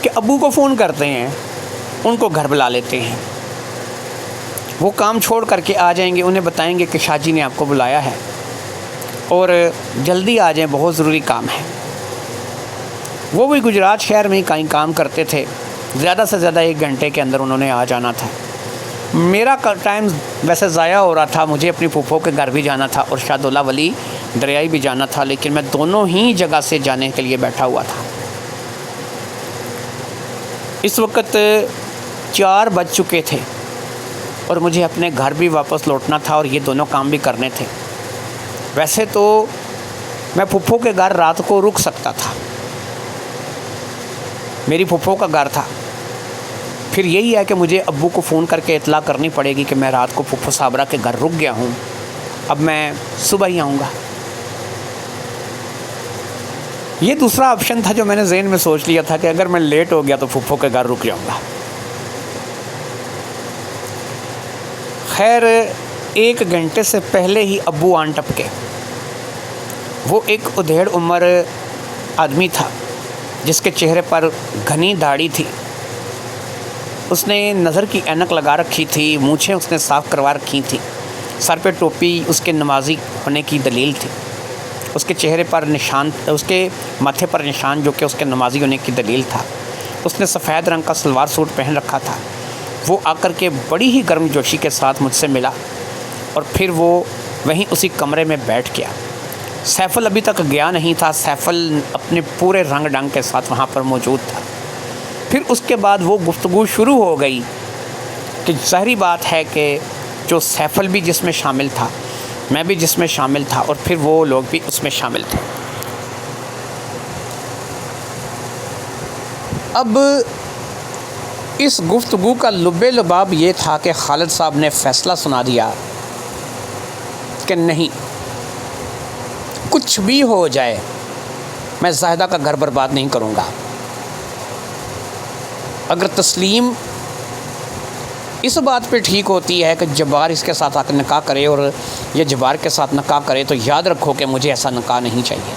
کہ ابو کو فون کرتے ہیں، ان کو گھر بلا لیتے ہیں، وہ کام چھوڑ کر کے آ جائیں گے، انہیں بتائیں گے کہ شاہ جی نے آپ کو بلایا ہے اور جلدی آ جائیں، بہت ضروری کام ہے۔ وہ بھی گجرات شہر میں ہی کہیں کام کرتے تھے، زیادہ سے زیادہ 1 گھنٹے کے اندر انہوں نے آ جانا تھا۔ میرا ٹائم ویسے ضائع ہو رہا تھا، مجھے اپنی پھوپھو کے گھر بھی جانا تھا اور شاہدولہ ولی دریائی بھی جانا تھا، لیکن میں دونوں ہی جگہ سے جانے کے لیے بیٹھا ہوا تھا۔ اس وقت 4 بج چکے تھے اور مجھے اپنے گھر بھی واپس لوٹنا تھا اور یہ دونوں کام بھی کرنے تھے۔ ویسے تو میں پھوپھو کے گھر رات کو رک سکتا تھا، میری پھوپھو کا گھر تھا، پھر یہی ہے کہ مجھے ابو کو فون کر کے اطلاع کرنی پڑے گی کہ میں رات کو پھوپھو صابرہ کے گھر رک گیا ہوں، اب میں صبح ہی آؤں گا۔ یہ دوسرا آپشن تھا جو میں نے ذہن میں سوچ لیا تھا کہ اگر میں لیٹ ہو گیا تو پھوپھو کے گھر رک جاؤں گا۔ خیر 1 گھنٹے سے پہلے ہی ابو آن ٹپکے۔ وہ ایک ادھیڑ عمر آدمی تھا جس کے چہرے پر گھنی داڑھی تھی، اس نے نظر کی اینک لگا رکھی تھی، مونچھیں اس نے صاف کروا رکھی تھی، سر پہ ٹوپی اس کے نمازی ہونے کی دلیل تھی، اس کے چہرے پر نشان، اس کے ماتھے پر نشان جو کہ اس کے نمازی ہونے کی دلیل تھا۔ اس نے سفید رنگ کا سلوار سوٹ پہن رکھا تھا۔ وہ آ کر کے بڑی ہی گرم جوشی کے ساتھ مجھ سے ملا اور پھر وہ وہیں اسی کمرے میں بیٹھ گیا۔ سیف ابھی تک گیا نہیں تھا، سیف اپنے پورے رنگ ڈنگ کے ساتھ وہاں پر موجود تھا۔ پھر اس کے بعد وہ گفتگو شروع ہو گئی کہ ظاہری بات ہے کہ جو سیف بھی جس میں شامل تھا، میں بھی جس میں شامل تھا، اور پھر وہ لوگ بھی اس میں شامل تھے۔ اب اس گفتگو کا لب لباب یہ تھا کہ خالد صاحب نے فیصلہ سنا دیا کہ نہیں، کچھ بھی ہو جائے میں زاہدہ کا گھر برباد نہیں کروں گا۔ اگر تسلیم اس بات پہ ٹھیک ہوتی ہے کہ جبار اس کے ساتھ آ کے نکاح کرے اور یہ جبار کے ساتھ نکاح کرے، تو یاد رکھو کہ مجھے ایسا نکاح نہیں چاہیے۔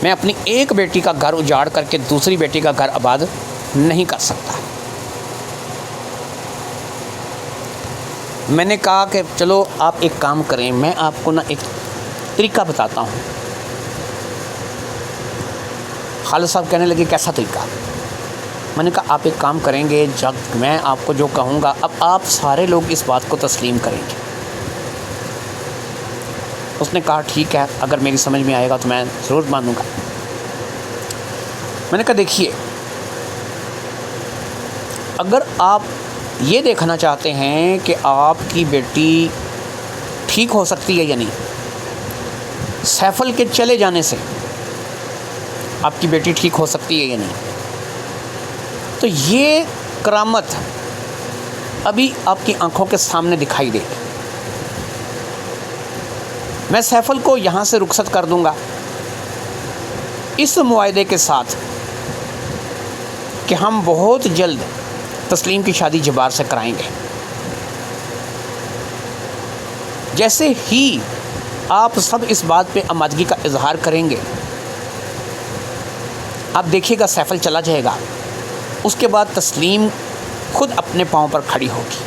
میں اپنی ایک بیٹی کا گھر اجاڑ کر کے دوسری بیٹی کا گھر آباد نہیں کر سکتا۔ میں نے کہا کہ چلو آپ ایک کام کریں، میں آپ کو ایک طریقہ بتاتا ہوں۔ خالد صاحب کہنے لگے کیسا طریقہ؟ میں نے کہا آپ ایک کام کریں گے، جب میں آپ کو جو کہوں گا اب آپ سارے لوگ اس بات کو تسلیم کریں گے۔ اس نے کہا ٹھیک ہے، اگر میری سمجھ میں آئے گا تو میں ضرور مانوں گا۔ میں نے کہا دیکھیے اگر آپ یہ دیکھنا چاہتے ہیں کہ آپ کی بیٹی ٹھیک ہو سکتی ہے یا نہیں، سیفل کے چلے جانے سے آپ کی بیٹی ٹھیک ہو سکتی ہے یا نہیں، تو یہ کرامت ابھی آپ کی آنکھوں کے سامنے دکھائی دے گی۔ میں سیفل کو یہاں سے رخصت کر دوں گا اس معاہدے کے ساتھ کہ ہم بہت جلد تسلیم کی شادی جبار سے کرائیں گے۔ جیسے ہی آپ سب اس بات پہ آمادگی کا اظہار کریں گے، آپ دیکھیے گا سیفل چلا جائے گا، اس کے بعد تسلیم خود اپنے پاؤں پر کھڑی ہوگی۔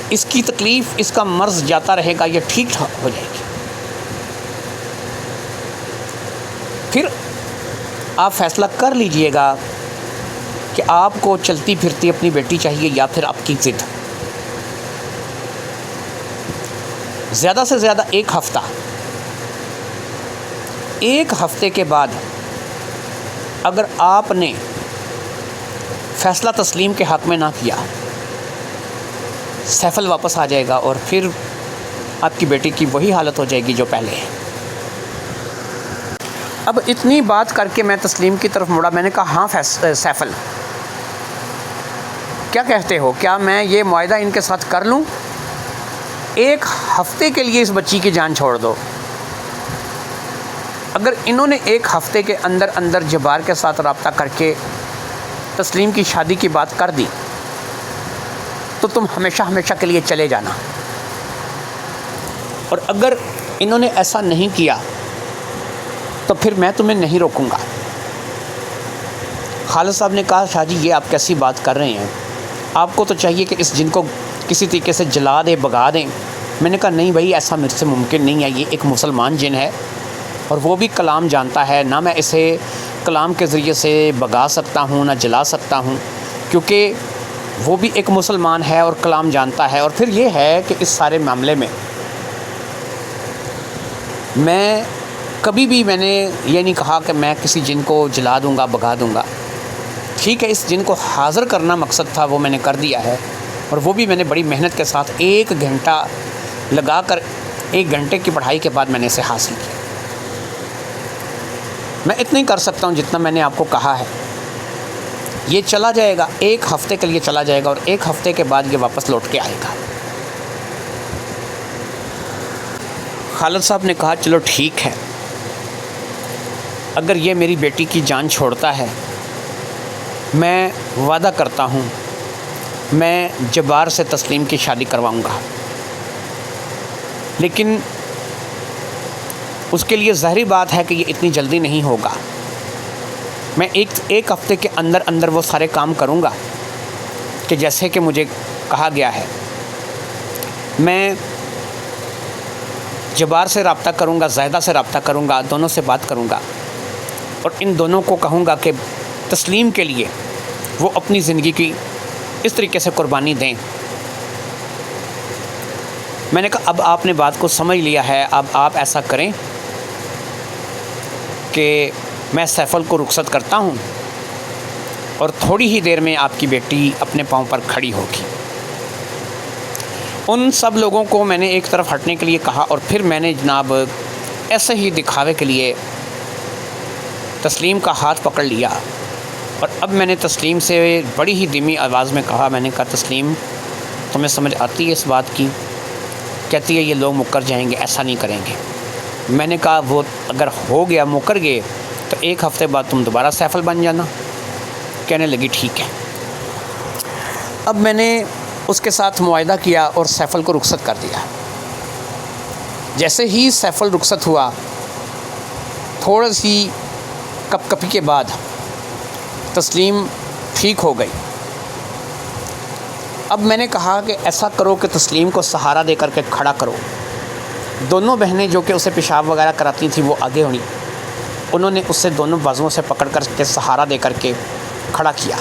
اس کی تکلیف، اس کا مرض جاتا رہے گا، یہ ٹھیک ہو جائے گی۔ پھر آپ فیصلہ کر لیجئے گا کہ آپ کو چلتی پھرتی اپنی بیٹی چاہیے یا پھر آپ کی ضد۔ زیادہ سے زیادہ ایک ہفتے کے بعد اگر آپ نے فیصلہ تسلیم کے حق میں نہ کیا، سیفل واپس آ جائے گا اور پھر آپ کی بیٹی کی وہی حالت ہو جائے گی جو پہلے ہے۔ اب اتنی بات کر کے میں تسلیم کی طرف مڑا، میں نے کہا ہاں سیفل، کیا کہتے ہو، کیا میں یہ معاہدہ ان کے ساتھ کر لوں؟ ایک ہفتے کے لیے اس بچی کی جان چھوڑ دو۔ اگر انہوں نے ایک ہفتے کے اندر جبار کے ساتھ رابطہ کر کے تسلیم کی شادی کی بات کر دی تو تم ہمیشہ کے لیے چلے جانا، اور اگر انہوں نے ایسا نہیں کیا تو پھر میں تمہیں نہیں روکوں گا۔ خالد صاحب نے کہا شاہ جی یہ آپ کیسی بات کر رہے ہیں، آپ کو تو چاہیے کہ اس جن کو کسی طریقے سے جلا دیں، بھگا دیں۔ میں نے کہا نہیں بھائی، ایسا میرے سے ممکن نہیں ہے، یہ ایک مسلمان جن ہے اور وہ بھی کلام جانتا ہے، نہ میں اسے کلام کے ذریعے سے بھگا سکتا ہوں نہ جلا سکتا ہوں، کیونکہ وہ بھی ایک مسلمان ہے اور کلام جانتا ہے۔ اور پھر یہ ہے کہ اس سارے معاملے میں میں کبھی بھی میں نے یہ نہیں کہا کہ میں کسی جن کو جلا دوں گا، بھگا دوں گا۔ ٹھیک ہے، اس جن کو حاضر کرنا مقصد تھا، وہ میں نے کر دیا ہے، اور وہ بھی میں نے بڑی محنت کے ساتھ 1 گھنٹہ لگا کر 1 گھنٹے کی پڑھائی کے بعد میں نے اسے حاصل کیا۔ میں اتنا ہی کر سکتا ہوں جتنا میں نے آپ کو کہا ہے۔ یہ چلا جائے گا، 1 ہفتے کے لیے چلا جائے گا، اور 1 ہفتے کے بعد یہ واپس لوٹ کے آئے گا۔ خالد صاحب نے کہا چلو ٹھیک ہے، اگر یہ میری بیٹی کی جان چھوڑتا ہے، میں وعدہ کرتا ہوں میں جبار سے تسلیم کی شادی کرواؤں گا، لیکن اس کے لیے ظاہری بات ہے کہ یہ اتنی جلدی نہیں ہوگا۔ میں ایک ہفتے کے اندر وہ سارے کام کروں گا کہ جیسے کہ مجھے کہا گیا ہے۔ میں جبار سے رابطہ کروں گا، زاہدہ سے رابطہ کروں گا، دونوں سے بات کروں گا، اور ان دونوں کو کہوں گا کہ تسلیم کے لیے وہ اپنی زندگی کی اس طریقے سے قربانی دیں۔ میں نے کہا اب آپ نے بات کو سمجھ لیا ہے، اب آپ ایسا کریں کہ میں سیفل کو رخصت کرتا ہوں اور تھوڑی ہی دیر میں آپ کی بیٹی اپنے پاؤں پر کھڑی ہوگی۔ ان سب لوگوں کو میں نے ایک طرف ہٹنے کے لیے کہا، اور پھر میں نے جناب ایسے ہی دکھاوے کے لیے تسلیم کا ہاتھ پکڑ لیا، اور اب میں نے تسلیم سے بڑی ہی دھیمی آواز میں کہا، میں نے کہا تسلیم تمہیں سمجھ آتی ہے اس بات کی؟ کہتی ہے یہ لوگ مکر جائیں گے، ایسا نہیں کریں گے۔ میں نے کہا وہ اگر ہو گیا، مکر گئے، تو 1 ہفتے بعد تم دوبارہ سیفل بن جانا۔ کہنے لگی ٹھیک ہے۔ اب میں نے اس کے ساتھ معاہدہ کیا اور سیفل کو رخصت کر دیا۔ جیسے ہی سیفل رخصت ہوا، تھوڑی سی کپ کپی کے بعد تسلیم ٹھیک ہو گئی۔ اب میں نے کہا کہ ایسا کرو کہ تسلیم کو سہارا دے کر کے کھڑا کرو۔ دونوں بہنیں جو کہ اسے پیشاب وغیرہ کراتی تھیں وہ آگے ہوئیں، انہوں نے اسے دونوں بازوؤں سے پکڑ کر کے سہارا دے کر کے کھڑا کیا۔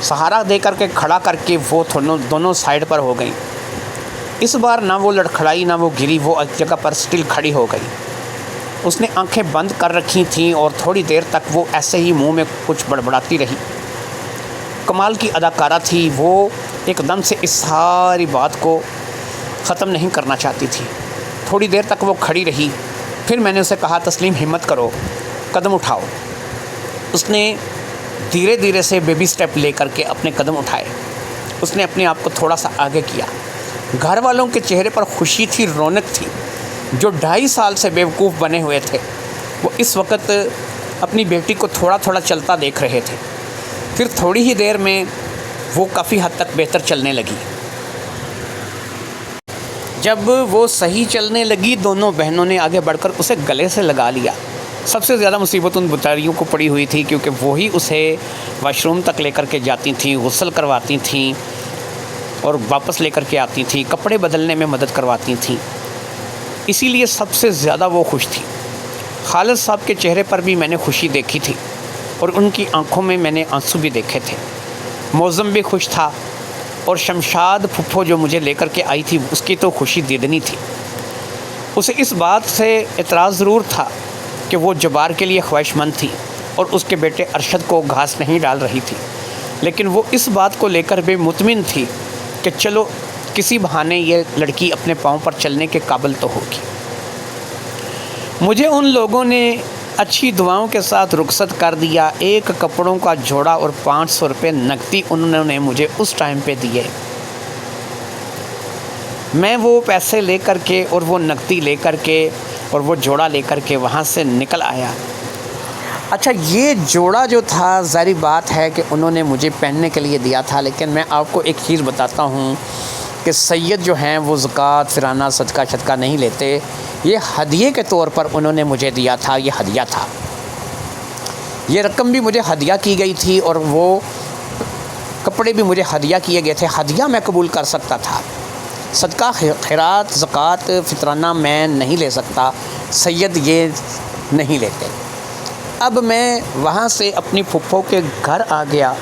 سہارا دے کر کے کھڑا کر کے وہ دونوں سائیڈ پر ہو گئیں۔ اس بار نہ وہ لڑکھڑائی نہ وہ گری، وہ ایک جگہ پر سٹل کھڑی ہو گئی۔ اس نے آنکھیں بند کر رکھی تھیں اور تھوڑی دیر تک وہ ایسے ہی منہ میں کچھ بڑبڑاتی رہی۔ کمال کی اداکارہ تھی، وہ ایک دم سے اس ساری بات کو ختم نہیں کرنا چاہتی تھی۔ تھوڑی دیر تک وہ کھڑی رہی، پھر میں نے اسے کہا تسلیم ہمت کرو، قدم اٹھاؤ۔ اس نے دھیرے دھیرے سے بیبی سٹیپ لے کر کے اپنے قدم اٹھائے۔ اس نے اپنے آپ کو تھوڑا سا آگے کیا۔ گھر والوں کے چہرے پر خوشی تھی، رونق تھی۔ جو 2.5 سال سے بیوقوف بنے ہوئے تھے وہ اس وقت اپنی بیٹی کو تھوڑا تھوڑا چلتا دیکھ رہے تھے۔ پھر تھوڑی ہی دیر میں وہ کافی حد تک بہتر چلنے لگی۔ جب وہ صحیح چلنے لگی، دونوں بہنوں نے آگے بڑھ کر اسے گلے سے لگا لیا۔ سب سے زیادہ مصیبت ان بیچاریوں کو پڑی ہوئی تھی، کیونکہ وہی اسے واش روم تک لے کر کے جاتی تھیں، غسل کرواتی تھیں اور واپس لے کر کے آتی تھیں، کپڑے بدلنے میں مدد کرواتی تھیں۔ اسی لیے سب سے زیادہ وہ خوش تھی۔ خالد صاحب کے چہرے پر بھی میں نے خوشی دیکھی تھی اور ان کی آنکھوں میں نے آنسو بھی دیکھے تھے۔ موزم بھی خوش تھا اور شمشاد پھپھو جو مجھے لے کر کے آئی تھی اس کی تو خوشی دیدنی تھی۔ اسے اس بات سے اعتراض ضرور تھا کہ وہ جبار کے لیے خواہش مند تھی اور اس کے بیٹے ارشد کو گھاس نہیں ڈال رہی تھی، لیکن وہ اس بات کو لے کر بھی مطمئن تھی کہ چلو کسی بہانے یہ لڑکی اپنے پاؤں پر چلنے کے قابل تو ہوگی۔ مجھے ان لوگوں نے اچھی دعاؤں کے ساتھ رخصت کر دیا۔ ایک کپڑوں کا جوڑا اور 500 روپے نقدی انہوں نے مجھے اس ٹائم پہ دیے۔ میں وہ پیسے لے کر کے اور وہ نقدی لے کر کے اور وہ جوڑا لے کر کے وہاں سے نکل آیا۔ اچھا، یہ جوڑا جو تھا ظاہری بات ہے کہ انہوں نے مجھے پہننے کے لیے دیا تھا، لیکن میں آپ کو ایک چیز بتاتا ہوں کہ سید جو ہیں وہ زکوٰۃ، فطرانہ، صدقہ شدقہ نہیں لیتے۔ یہ ہدیے کے طور پر انہوں نے مجھے دیا تھا، یہ ہدیہ تھا۔ یہ رقم بھی مجھے ہدیہ کی گئی تھی اور وہ کپڑے بھی مجھے ہدیہ کیے گئے تھے۔ ہدیہ میں قبول کر سکتا تھا، صدقہ خیرات، زکوٰۃ، فطرانہ میں نہیں لے سکتا، سید یہ نہیں لیتے۔ اب میں وہاں سے اپنی پھپھو کے گھر آ گیا۔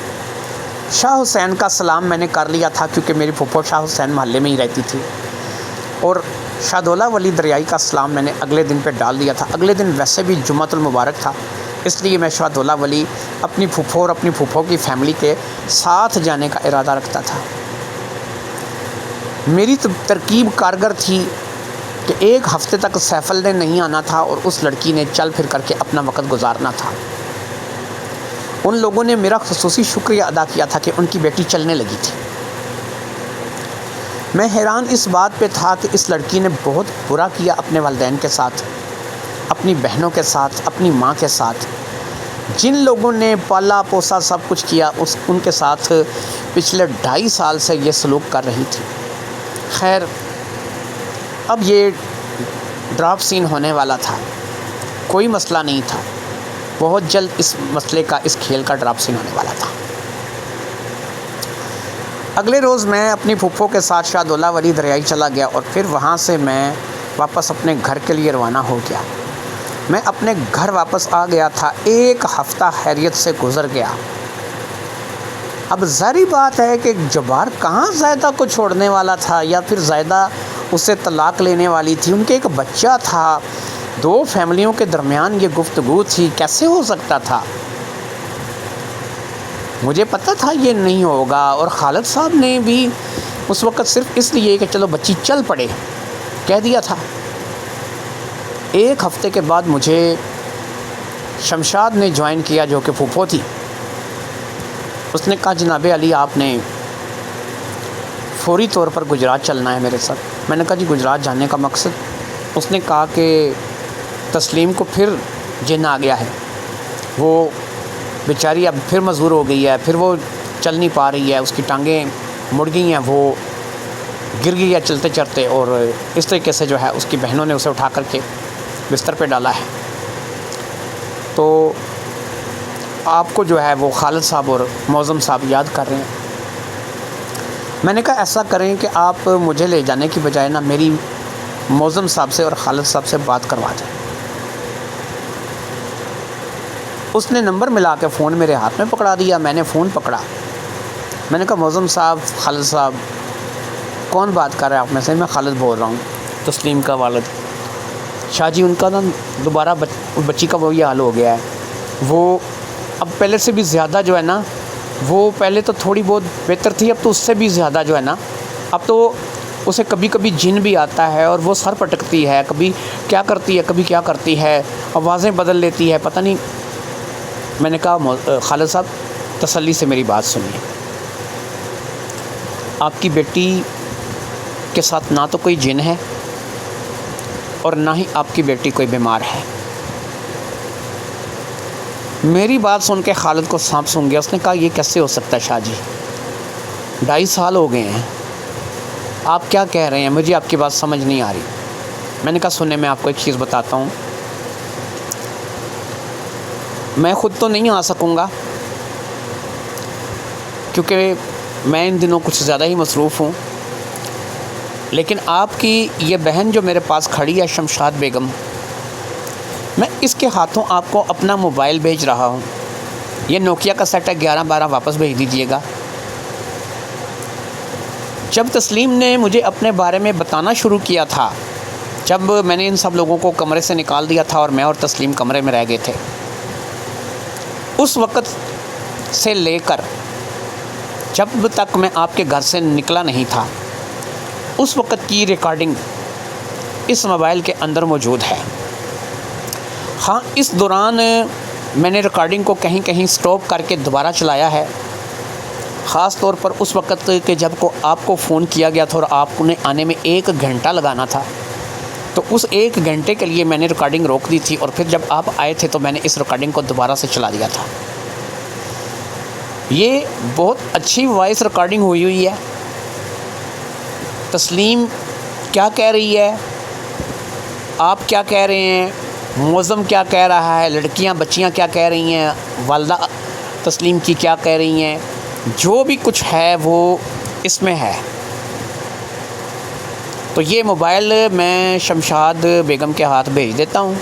شاہ حسین کا سلام میں نے کر لیا تھا، کیونکہ میری پھپھو شاہ حسین محلے میں ہی رہتی تھی، اور شاہ دولہ ولی دریائی کا سلام میں نے اگلے دن پہ ڈال دیا تھا۔ اگلے دن ویسے بھی جمعۃ المبارک تھا، اس لیے میں شاہ دولہ ولی اپنی پھپھو اور اپنی پھپھو کی فیملی کے ساتھ جانے کا ارادہ رکھتا تھا۔ میری ترکیب کارگر تھی کہ 1 ہفتے تک سیفل نے نہیں آنا تھا اور اس لڑکی نے چل پھر کر کے اپنا وقت گزارنا تھا۔ ان لوگوں نے میرا خصوصی شکریہ ادا کیا تھا کہ ان کی بیٹی چلنے لگی تھی۔ میں حیران اس بات پہ تھا کہ اس لڑکی نے بہت برا کیا اپنے والدین کے ساتھ، اپنی بہنوں کے ساتھ، اپنی ماں کے ساتھ۔ جن لوگوں نے پالا پوسا سب کچھ کیا، ان کے ساتھ پچھلے 2.5 سال سے یہ سلوک کر رہی تھی۔ خیر، اب یہ ڈراپ سین ہونے والا تھا، کوئی مسئلہ نہیں تھا۔ بہت جلد اس مسئلے کا، اس کھیل کا ڈراپ سین ہونے والا تھا۔ اگلے روز میں اپنی پھپھو کے ساتھ شاہ دولہ ولی دریائی چلا گیا اور پھر وہاں سے میں واپس اپنے گھر کے لیے روانہ ہو گیا۔ میں اپنے گھر واپس آ گیا تھا۔ 1 ہفتہ خیریت سے گزر گیا۔ اب ظاہری بات ہے کہ جبار کہاں زائدہ کو چھوڑنے والا تھا، یا پھر زائدہ اسے طلاق لینے والی تھی۔ ان کے ایک بچہ تھا، 2 فیملیوں کے درمیان یہ گفتگو تھی، کیسے ہو سکتا تھا؟ مجھے پتہ تھا یہ نہیں ہوگا، اور خالد صاحب نے بھی اس وقت صرف اس لیے کہ چلو بچی چل پڑے کہہ دیا تھا۔ 1 ہفتے کے بعد مجھے شمشاد نے جوائن کیا، جو کہ پھپھو تھی۔ اس نے کہا جناب علی آپ نے فوری طور پر گجرات چلنا ہے میرے ساتھ۔ میں نے کہا جی گجرات جانے کا مقصد؟ اس نے کہا کہ تسلیم کو پھر جن آ گیا ہے، وہ بیچاری اب پھر مزدور ہو گئی ہے، پھر وہ چل نہیں پا رہی ہے، اس کی ٹانگیں مڑ گئی ہیں، وہ گر گئی ہے چلتے چلتے، اور اس طریقے سے جو ہے اس کی بہنوں نے اسے اٹھا کر کے بستر پہ ڈالا ہے۔ تو آپ کو جو ہے وہ خالد صاحب اور موزم صاحب یاد کر رہے ہیں۔ میں نے کہا ایسا کریں کہ آپ مجھے لے جانے کی بجائے نا میری موزم صاحب سے اور خالد صاحب سے بات کروا دیں۔ اس نے نمبر ملا کے فون میرے ہاتھ میں پکڑا دیا۔ میں نے فون پکڑا، میں نے کہا موزم صاحب، خالد صاحب، کون بات کر رہا ہے آپ میں سے؟ میں خالد بول رہا ہوں، تسلیم کا والد۔ شاہ جی ان کا نا دوبارہ بچی کا وہی حال ہو گیا ہے، وہ اب پہلے سے بھی زیادہ جو ہے نا، وہ پہلے تو تھوڑی بہت بہتر تھی، اب تو اس سے بھی زیادہ جو ہے نا، اب تو اسے کبھی کبھی جن بھی آتا ہے اور وہ سر پٹکتی ہے، کبھی کیا کرتی ہے کبھی کیا کرتی ہے، آوازیں بدل لیتی ہے، پتہ نہیں۔ میں نے کہا خالد صاحب تسلی سے میری بات سنیے، آپ کی بیٹی کے ساتھ نہ تو کوئی جن ہے اور نہ ہی آپ کی بیٹی کوئی بیمار ہے۔ میری بات سن کے خالد کو سانپ سونگ گیا، اس نے کہا یہ کیسے ہو سکتا ہے شاہ جی، 2.5 سال ہو گئے ہیں، آپ کیا کہہ رہے ہیں، مجھے آپ کی بات سمجھ نہیں آ رہی۔ میں نے کہا سنیں میں آپ کو ایک چیز بتاتا ہوں، میں خود تو نہیں آ سکوں گا کیونکہ میں ان دنوں کچھ زیادہ ہی مصروف ہوں، لیکن آپ کی یہ بہن جو میرے پاس کھڑی ہے شمشاد بیگم، میں اس کے ہاتھوں آپ کو اپنا موبائل بھیج رہا ہوں، یہ نوکیا کا سیٹ ہے 1112 واپس بھیج دیجیے گا۔ جب تسلیم نے مجھے اپنے بارے میں بتانا شروع کیا تھا، جب میں نے ان سب لوگوں کو کمرے سے نکال دیا تھا اور میں اور تسلیم کمرے میں رہ گئے تھے، اس وقت سے لے کر جب تک میں آپ کے گھر سے نکلا نہیں تھا، اس وقت کی ریکارڈنگ اس موبائل کے اندر موجود ہے۔ ہاں اس دوران میں نے ریکارڈنگ کو کہیں کہیں سٹاپ کر کے دوبارہ چلایا ہے، خاص طور پر اس وقت کہ جب کو آپ کو فون کیا گیا تھا اور آپ نے آنے میں 1 گھنٹہ لگانا تھا، تو اس 1 گھنٹے کے لیے میں نے ریکارڈنگ روک دی تھی، اور پھر جب آپ آئے تھے تو میں نے اس ریکارڈنگ کو دوبارہ سے چلا دیا تھا۔ یہ بہت اچھی وائس ریکارڈنگ ہوئی ہے۔ تسلیم کیا کہہ رہی ہے، آپ کیا کہہ رہے ہیں، معظم کیا کہہ رہا ہے، لڑکیاں بچیاں کیا کہہ رہی ہیں، والدہ تسلیم کی کیا کہہ رہی ہیں، جو بھی کچھ ہے وہ اس میں ہے۔ تو یہ موبائل میں شمشاد بیگم کے ہاتھ بھیج دیتا ہوں،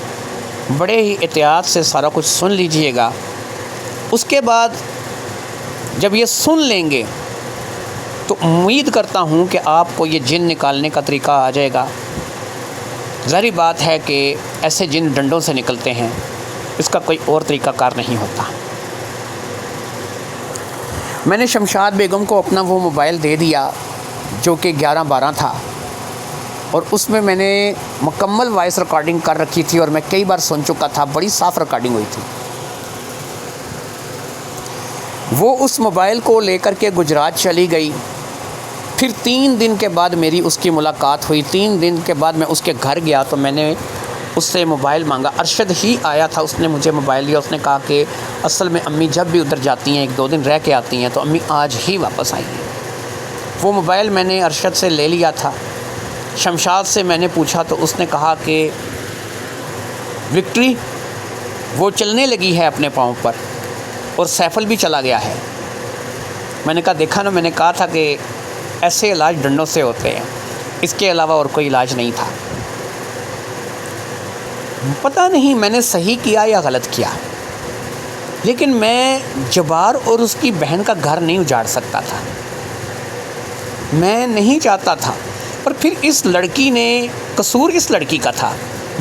بڑے ہی احتیاط سے سارا کچھ سن لیجئے گا۔ اس کے بعد جب یہ سن لیں گے تو امید کرتا ہوں کہ آپ کو یہ جن نکالنے کا طریقہ آ جائے گا۔ ظاہری بات ہے کہ ایسے جن ڈنڈوں سے نکلتے ہیں، اس کا کوئی اور طریقہ کار نہیں ہوتا۔ میں نے شمشاد بیگم کو اپنا وہ موبائل دے دیا جو کہ 1112 تھا، اور اس میں میں نے مکمل وائس ریکارڈنگ کر رکھی تھی اور میں کئی بار سن چکا تھا، بڑی صاف ریکارڈنگ ہوئی تھی۔ وہ اس موبائل کو لے کر کے گجرات چلی گئی، پھر 3 دن کے بعد میری اس کی ملاقات ہوئی۔ 3 دن کے بعد میں اس کے گھر گیا تو میں نے اس سے موبائل مانگا، ارشد ہی آیا تھا، اس نے مجھے موبائل دیا، اس نے کہا کہ اصل میں امی جب بھی ادھر جاتی ہیں 1-2 دن رہ کے آتی ہیں، تو امی آج ہی واپس آئی ہیں۔ وہ موبائل میں نے ارشد سے لے لیا تھا۔ شمشاد سے میں نے پوچھا تو اس نے کہا کہ وکٹری وہ چلنے لگی ہے اپنے پاؤں پر، اور سیفل بھی چلا گیا ہے۔ میں نے کہا دیکھا نا، میں نے کہا تھا کہ ایسے علاج ڈنڈوں سے ہوتے ہیں، اس کے علاوہ اور کوئی علاج نہیں تھا۔ پتہ نہیں میں نے صحیح کیا یا غلط کیا، لیکن میں جبار اور اس کی بہن کا گھر نہیں اجاڑ سکتا تھا، میں نہیں چاہتا تھا۔ اور پھر اس لڑکی نے، قصور اس لڑکی کا تھا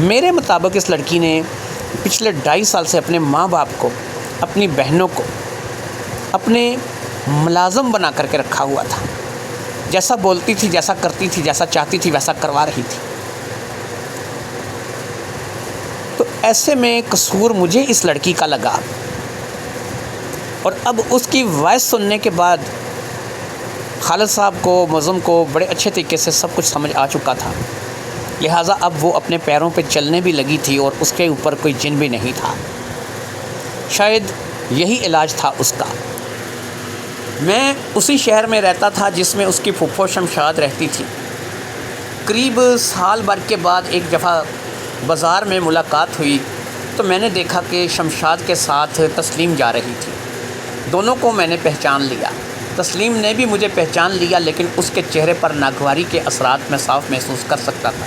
میرے مطابق، اس لڑکی نے پچھلے 2.5 سال سے اپنے ماں باپ کو، اپنی بہنوں کو اپنے ملازم بنا کر کے رکھا ہوا تھا، جیسا بولتی تھی، جیسا کرتی تھی، جیسا چاہتی تھی ویسا کروا رہی تھی۔ تو ایسے میں قصور مجھے اس لڑکی کا لگا، اور اب اس کی وائس سننے کے بعد خالد صاحب کو، معظم کو بڑے اچھے طریقے سے سب کچھ سمجھ آ چکا تھا، لہٰذا اب وہ اپنے پیروں پہ چلنے بھی لگی تھی اور اس کے اوپر کوئی جن بھی نہیں تھا۔ شاید یہی علاج تھا اس کا۔ میں اسی شہر میں رہتا تھا جس میں اس کی پھپھو شمشاد رہتی تھی۔ قریب سال بھر کے بعد ایک دفعہ بازار میں ملاقات ہوئی تو میں نے دیکھا کہ شمشاد کے ساتھ تسلیم جا رہی تھی۔ دونوں کو میں نے پہچان لیا، تسلیم نے بھی مجھے پہچان لیا، لیکن اس کے چہرے پر ناگواری کے اثرات میں صاف محسوس کر سکتا تھا،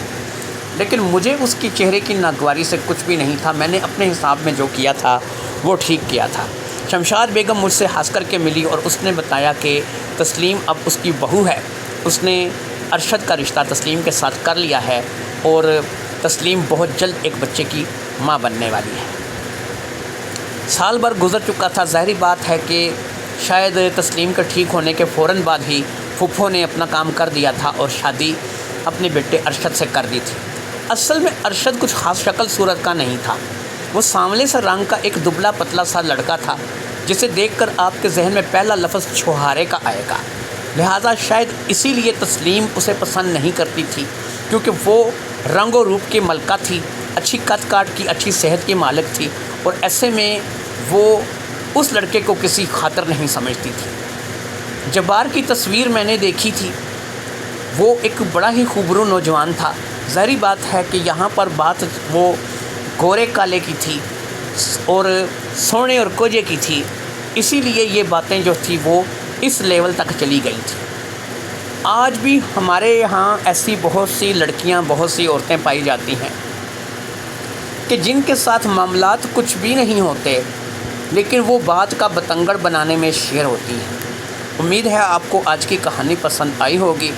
لیکن مجھے اس کی چہرے کی ناگواری سے کچھ بھی نہیں تھا۔ میں نے اپنے حساب میں جو کیا تھا وہ ٹھیک کیا تھا۔ شمشاد بیگم مجھ سے ہنس کر کے ملی اور اس نے بتایا کہ تسلیم اب اس کی بہو ہے، اس نے ارشد کا رشتہ تسلیم کے ساتھ کر لیا ہے، اور تسلیم بہت جلد ایک بچے کی ماں بننے والی ہے۔ سال بھر گزر چکا تھا، ظاہری بات ہے کہ شاید تسلیم کے ٹھیک ہونے کے فوراً بعد ہی پھپھو نے اپنا کام کر دیا تھا اور شادی اپنے بیٹے ارشد سے کر دی تھی۔ اصل میں ارشد کچھ خاص شکل صورت کا نہیں تھا، وہ سانولے سے رنگ کا ایک دبلا پتلا سا لڑکا تھا جسے دیکھ کر آپ کے ذہن میں پہلا لفظ چھوہارے کا آئے گا، لہٰذا شاید اسی لیے تسلیم اسے پسند نہیں کرتی تھی، کیونکہ وہ رنگ و روپ کی ملکہ تھی، اچھی قد کاٹ کی، اچھی صحت کی مالک تھی، اور ایسے میں وہ اس لڑکے کو کسی خاطر نہیں سمجھتی تھی۔ جبار کی تصویر میں نے دیکھی تھی، وہ ایک بڑا ہی خوبرو نوجوان تھا۔ ظاہری بات ہے کہ یہاں پر بات وہ گورے کالے کی تھی اور سونے اور کوجے کی تھی، اسی لیے یہ باتیں جو تھی وہ اس لیول تک چلی گئی تھی۔ آج بھی ہمارے یہاں ایسی بہت سی لڑکیاں، بہت سی عورتیں پائی جاتی ہیں کہ جن کے ساتھ معاملات کچھ بھی نہیں ہوتے، لیکن وہ بات کا بتنگڑ بنانے میں شیر ہوتی ہیں۔ امید ہے آپ کو آج کی کہانی پسند آئی ہوگی،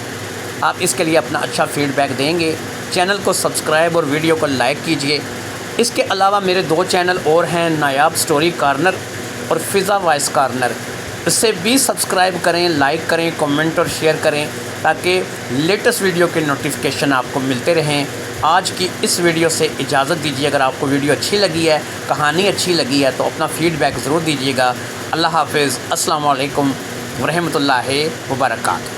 آپ اس کے لیے اپنا اچھا فیڈ بیک دیں گے۔ چینل کو سبسکرائب اور ویڈیو کو لائک کیجئے۔ اس کے علاوہ میرے 2 چینل اور ہیں، نایاب سٹوری کارنر اور فضا وائس کارنر، اسے بھی سبسکرائب کریں، لائک کریں، کمنٹ اور شیئر کریں تاکہ لیٹسٹ ویڈیو کے نوٹیفیکیشن آپ کو ملتے رہیں۔ آج کی اس ویڈیو سے اجازت دیجیے۔ اگر آپ کو ویڈیو اچھی لگی ہے، کہانی اچھی لگی ہے تو اپنا فیڈ بیک ضرور دیجیے گا۔ اللہ حافظ، السلام علیکم ورحمۃ اللہ وبرکاتہ۔